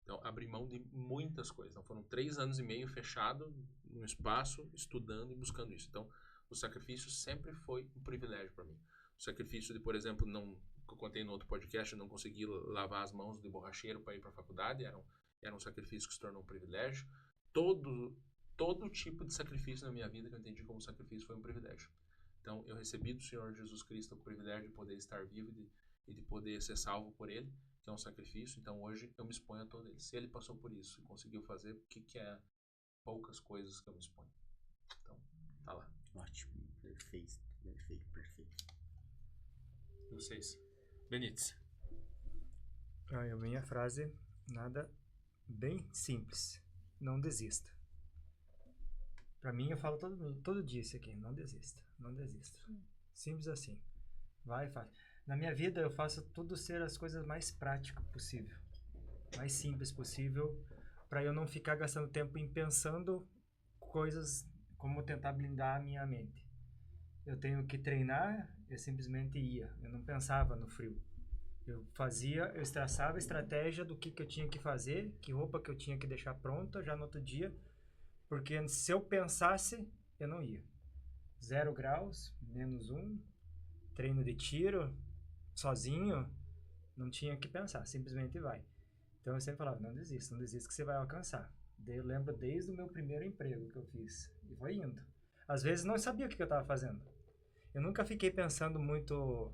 Então, abri mão de muitas coisas. Então, foram 3 anos e meio fechado no espaço, estudando e buscando isso. Então, o sacrifício sempre foi um privilégio para mim. O sacrifício de, por exemplo, que eu contei no outro podcast, eu não consegui lavar as mãos de borracheiro para ir para a faculdade, era um sacrifício que se tornou um privilégio. Todo tipo de sacrifício na minha vida que eu entendi como sacrifício foi um privilégio. Então, eu recebi do Senhor Jesus Cristo o privilégio de poder estar vivo e de poder ser salvo por Ele, que é um sacrifício. Então, hoje eu me exponho a todo Ele. Se Ele passou por isso e conseguiu fazer, o que é poucas coisas que eu me exponho? Então, tá lá. Ótimo, perfeito. Vocês. Benítez. A minha frase, nada, bem simples. Não desista. Pra mim, eu falo todo dia isso aqui. Não desista. Não desista. Simples assim. Vai e faz. Na minha vida, eu faço tudo ser as coisas mais práticas possível. Mais simples possível. Pra eu não ficar gastando tempo em pensando coisas como tentar blindar a minha mente. Eu tenho que treinar, eu simplesmente ia. Eu não pensava no frio. Eu traçava a estratégia do que eu tinha que fazer, que roupa que eu tinha que deixar pronta já no outro dia. Porque se eu pensasse, eu não ia. 0 graus, -1, treino de tiro, sozinho, não tinha que pensar, simplesmente vai. Então eu sempre falava, não desista que você vai alcançar. Eu lembro desde o meu primeiro emprego que eu fiz, e foi indo. Às vezes não sabia o que eu estava fazendo. Eu nunca fiquei pensando muito,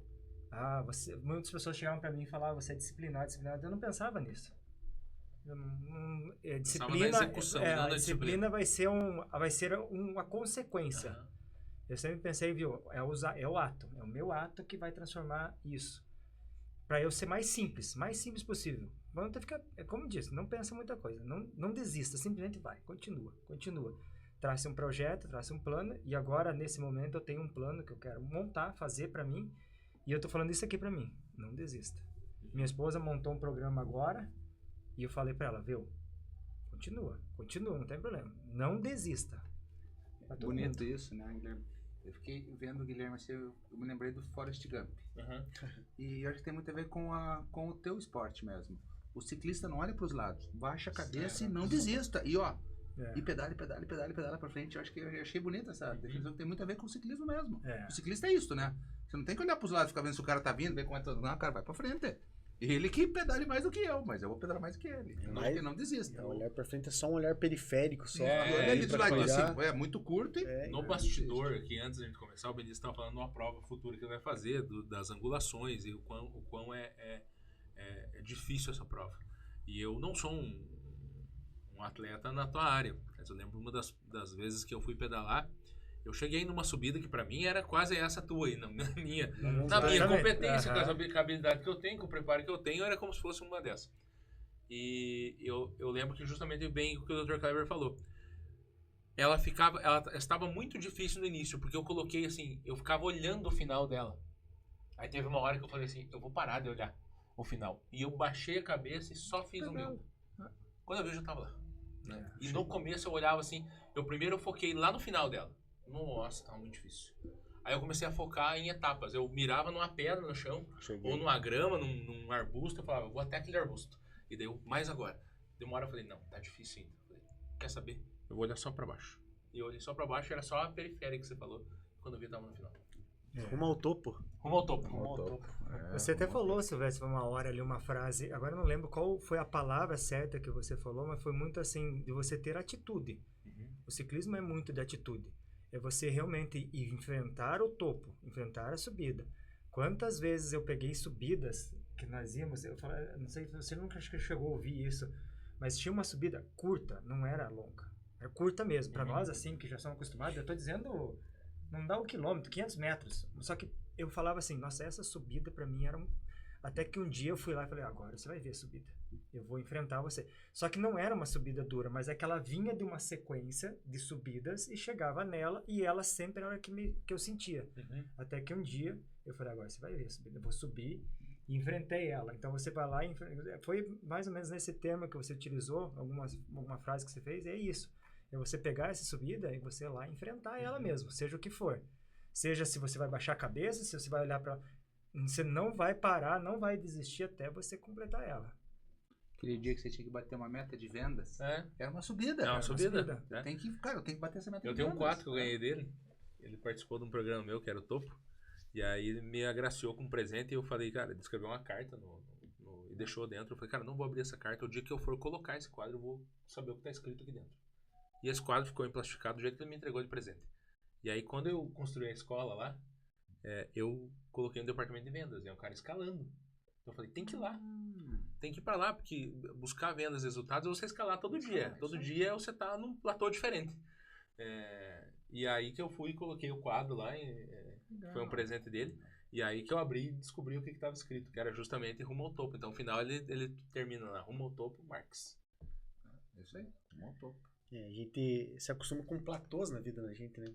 muitas pessoas chegavam para mim e falavam, você é disciplinado, eu não pensava nisso. Disciplina vai ser uma consequência. Uhum. Eu sempre pensei, é o ato, é o meu ato que vai transformar isso. Para eu ser mais simples possível. Não ficar, como disse, não pensa muita coisa, não desista, simplesmente vai, continua. Trace um projeto, trace um plano, e agora, nesse momento, eu tenho um plano que eu quero montar, fazer para mim, e eu tô falando isso aqui para mim, não desista. Minha esposa montou um programa agora, e eu falei pra ela, continua, não tem problema. Não desista. Bonito isso, né, Guilherme? Eu fiquei vendo o Guilherme, eu me lembrei do Forrest Gump. Uhum. E eu acho que tem muito a ver com o teu esporte mesmo. O ciclista não olha pros lados, baixa a cabeça e não desista. E e pedala pra frente. Eu acho que eu achei bonita essa definição, que tem muito a ver com o ciclismo mesmo. O ciclista é isso, né? Você não tem que olhar pros lados e ficar vendo se o cara tá vindo, ver como é que tá. Não, cara, vai pra frente. Ele que pedale mais do que eu, mas eu vou pedalar mais do que ele. Eu acho que não desista. Olhar pra frente é só um olhar periférico. Só olha ali do lado, assim, é muito curto. No bastidor, aqui antes da gente começar, o Benítez estava falando de uma prova futura que ele vai fazer, das angulações, e o quão é difícil essa prova. E eu não sou um atleta na tua área. Mas eu lembro uma das vezes que eu fui pedalar, eu cheguei numa subida que pra mim era quase essa tua aí, na minha competência, com a habilidade que eu tenho, com o preparo que eu tenho, era como se fosse uma dessas. E eu lembro que justamente bem o que o Dr. Kleber falou. Ela estava muito difícil no início, porque eu coloquei assim, eu ficava olhando o final dela. Aí teve uma hora que eu falei assim, eu vou parar de olhar o final. E eu baixei a cabeça e só fiz o meu. Quando eu vi, eu já tava lá. Né? E no começo eu olhava assim, eu foquei lá no final dela. Nossa, tava muito difícil. Aí eu comecei a focar em etapas. Eu mirava numa pedra no chão, ou numa grama, num arbusto. Eu falava, vou até aquele arbusto. E daí mais agora. De uma hora eu falei, não, tá difícil ainda. Falei, quer saber? Eu vou olhar só pra baixo. E eu olhei só pra baixo, era só a periférica que você falou. Quando eu vi, tava no final. Rumo ao topo. Rumo ao topo. Você até falou, Silvestre, uma hora ali, uma frase. Agora eu não lembro qual foi a palavra certa que você falou, mas foi muito assim, de você ter atitude. O ciclismo é muito de atitude. É você realmente enfrentar o topo, enfrentar a subida. Quantas vezes eu peguei subidas que nós íamos, eu falei, não sei, você nunca chegou a ouvir isso, mas tinha uma subida curta, não era longa. Era curta mesmo. Para nós, assim, que já somos acostumados, eu tô dizendo, não dá 1 quilômetro, 500 metros. Só que eu falava assim, nossa, essa subida para mim era Até que um dia eu fui lá e falei, agora você vai ver a subida. Eu vou enfrentar você. Só que não era uma subida dura, mas é que ela vinha de uma sequência de subidas e chegava nela, e ela sempre era que eu sentia. Até que um dia eu falei, agora você vai ver a subida. Eu vou subir e enfrentei ela. Então você vai lá e foi mais ou menos nesse termo que você utilizou, alguma frase que você fez, é isso. É você pegar essa subida e você ir lá enfrentar ela mesmo, seja o que for. Seja se você vai baixar a cabeça, se você vai olhar para... Você não vai parar, não vai desistir até você completar ela. Aquele dia que você tinha que bater uma meta de vendas, era uma subida. É uma subida. Eu tenho que bater essa meta de vendas. Eu tenho um 4 que eu ganhei dele. Ele participou de um programa meu, que era o Topo. E aí ele me agraciou com um presente e eu falei, cara, ele escreveu uma carta e deixou dentro. Eu falei, cara, não vou abrir essa carta. O dia que eu for colocar esse quadro, eu vou saber o que está escrito aqui dentro. E esse quadro ficou emplastificado do jeito que ele me entregou de presente. E aí quando eu construí a escola lá, eu coloquei um departamento de vendas. E é um cara escalando. Então eu falei, tem que ir lá. Tem que ir pra lá, porque buscar vendas e resultados é você escalar todo dia. Todo dia você tá num platô diferente. E aí que eu fui e coloquei o quadro lá, foi um presente dele. E aí que eu abri e descobri o que estava escrito, que era justamente Rumo ao Topo. Então, no final, ele termina lá, Rumo ao Topo, Marx. É isso aí, Rumo ao Topo. A gente se acostuma com platôs na vida da gente, né?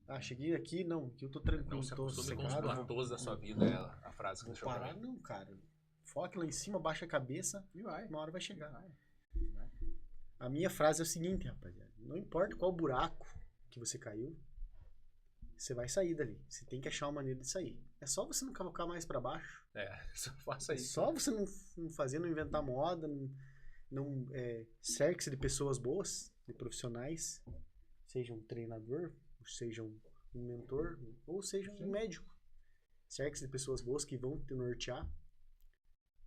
Ah, cheguei aqui, não, que eu tô tranquilo, Não se tô acostume com os sossegado. platôs da sua vida, é a frase que Vou deixou pra parar mim. não, cara. Foca lá em cima, baixa a cabeça E vai. uma hora vai chegar. A minha frase é o seguinte, rapaziada. Não importa qual buraco que você caiu, você vai sair dali. Você tem que achar uma maneira de sair. É só você não colocar mais pra baixo. Só faça É isso. só você não fazer, não inventar moda, não cerque-se de pessoas boas, de profissionais, seja um treinador, seja um mentor, ou seja um médico. Cerque-se de pessoas boas que vão te nortear,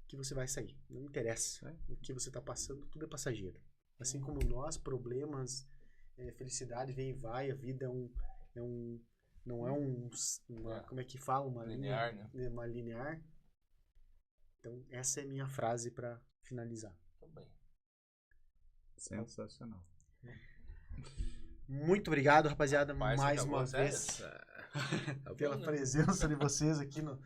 que você vai sair. Não interessa o que você está passando, tudo é passageiro. Assim como nós, problemas, felicidade vem e vai, a vida não é uma, como é que fala? Uma Linear, linha, né? uma linear. Então, essa é a minha frase para finalizar. Também. Sensacional. Muito obrigado, rapaziada, Mas mais acabou, uma sério? vez, Tá pela bom, né? presença de vocês aqui. Não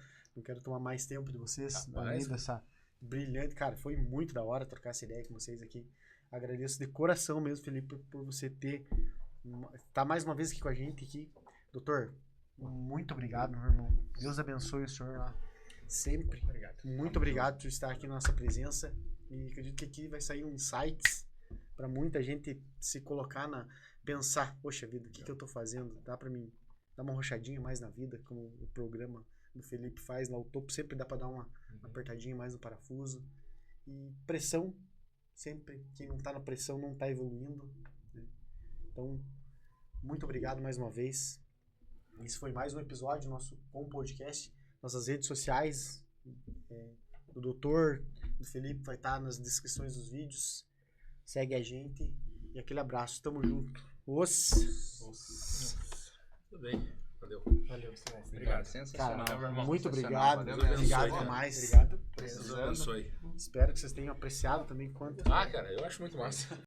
quero tomar mais tempo de vocês, Rapaz. além dessa brilhante. Cara, foi muito da hora trocar essa ideia com vocês aqui. Agradeço de coração mesmo, Felipe, por você tá mais uma vez aqui com a gente aqui. Doutor, muito obrigado, meu irmão. Deus abençoe o senhor lá sempre. Obrigado. Muito obrigado por estar aqui na nossa presença. E acredito que aqui vai sair insights para muita gente se colocar pensar, poxa vida, o que eu tô fazendo? Dá para mim dar uma rochadinha mais na vida, como o programa do Felipe faz lá, o Topo sempre dá para dar uma apertadinha mais no parafuso. E pressão, sempre quem não tá na pressão não tá evoluindo, né? Então, muito obrigado mais uma vez. Esse foi mais um episódio do nosso podcast. Nossas redes sociais do doutor, do Felipe, vai estar nas descrições dos vídeos. Segue a gente e aquele abraço. Tamo junto. Tudo bem. Valeu. Valeu, Silvestre. Obrigado. Cara, Sensacional. Valeu, meu irmão. muito Sensacional. obrigado. Valeu mesmo. Obrigado Cara. demais. Obrigado. Deus abençoe. Espero que vocês tenham apreciado também quanto. Ah, cara, eu acho muito massa.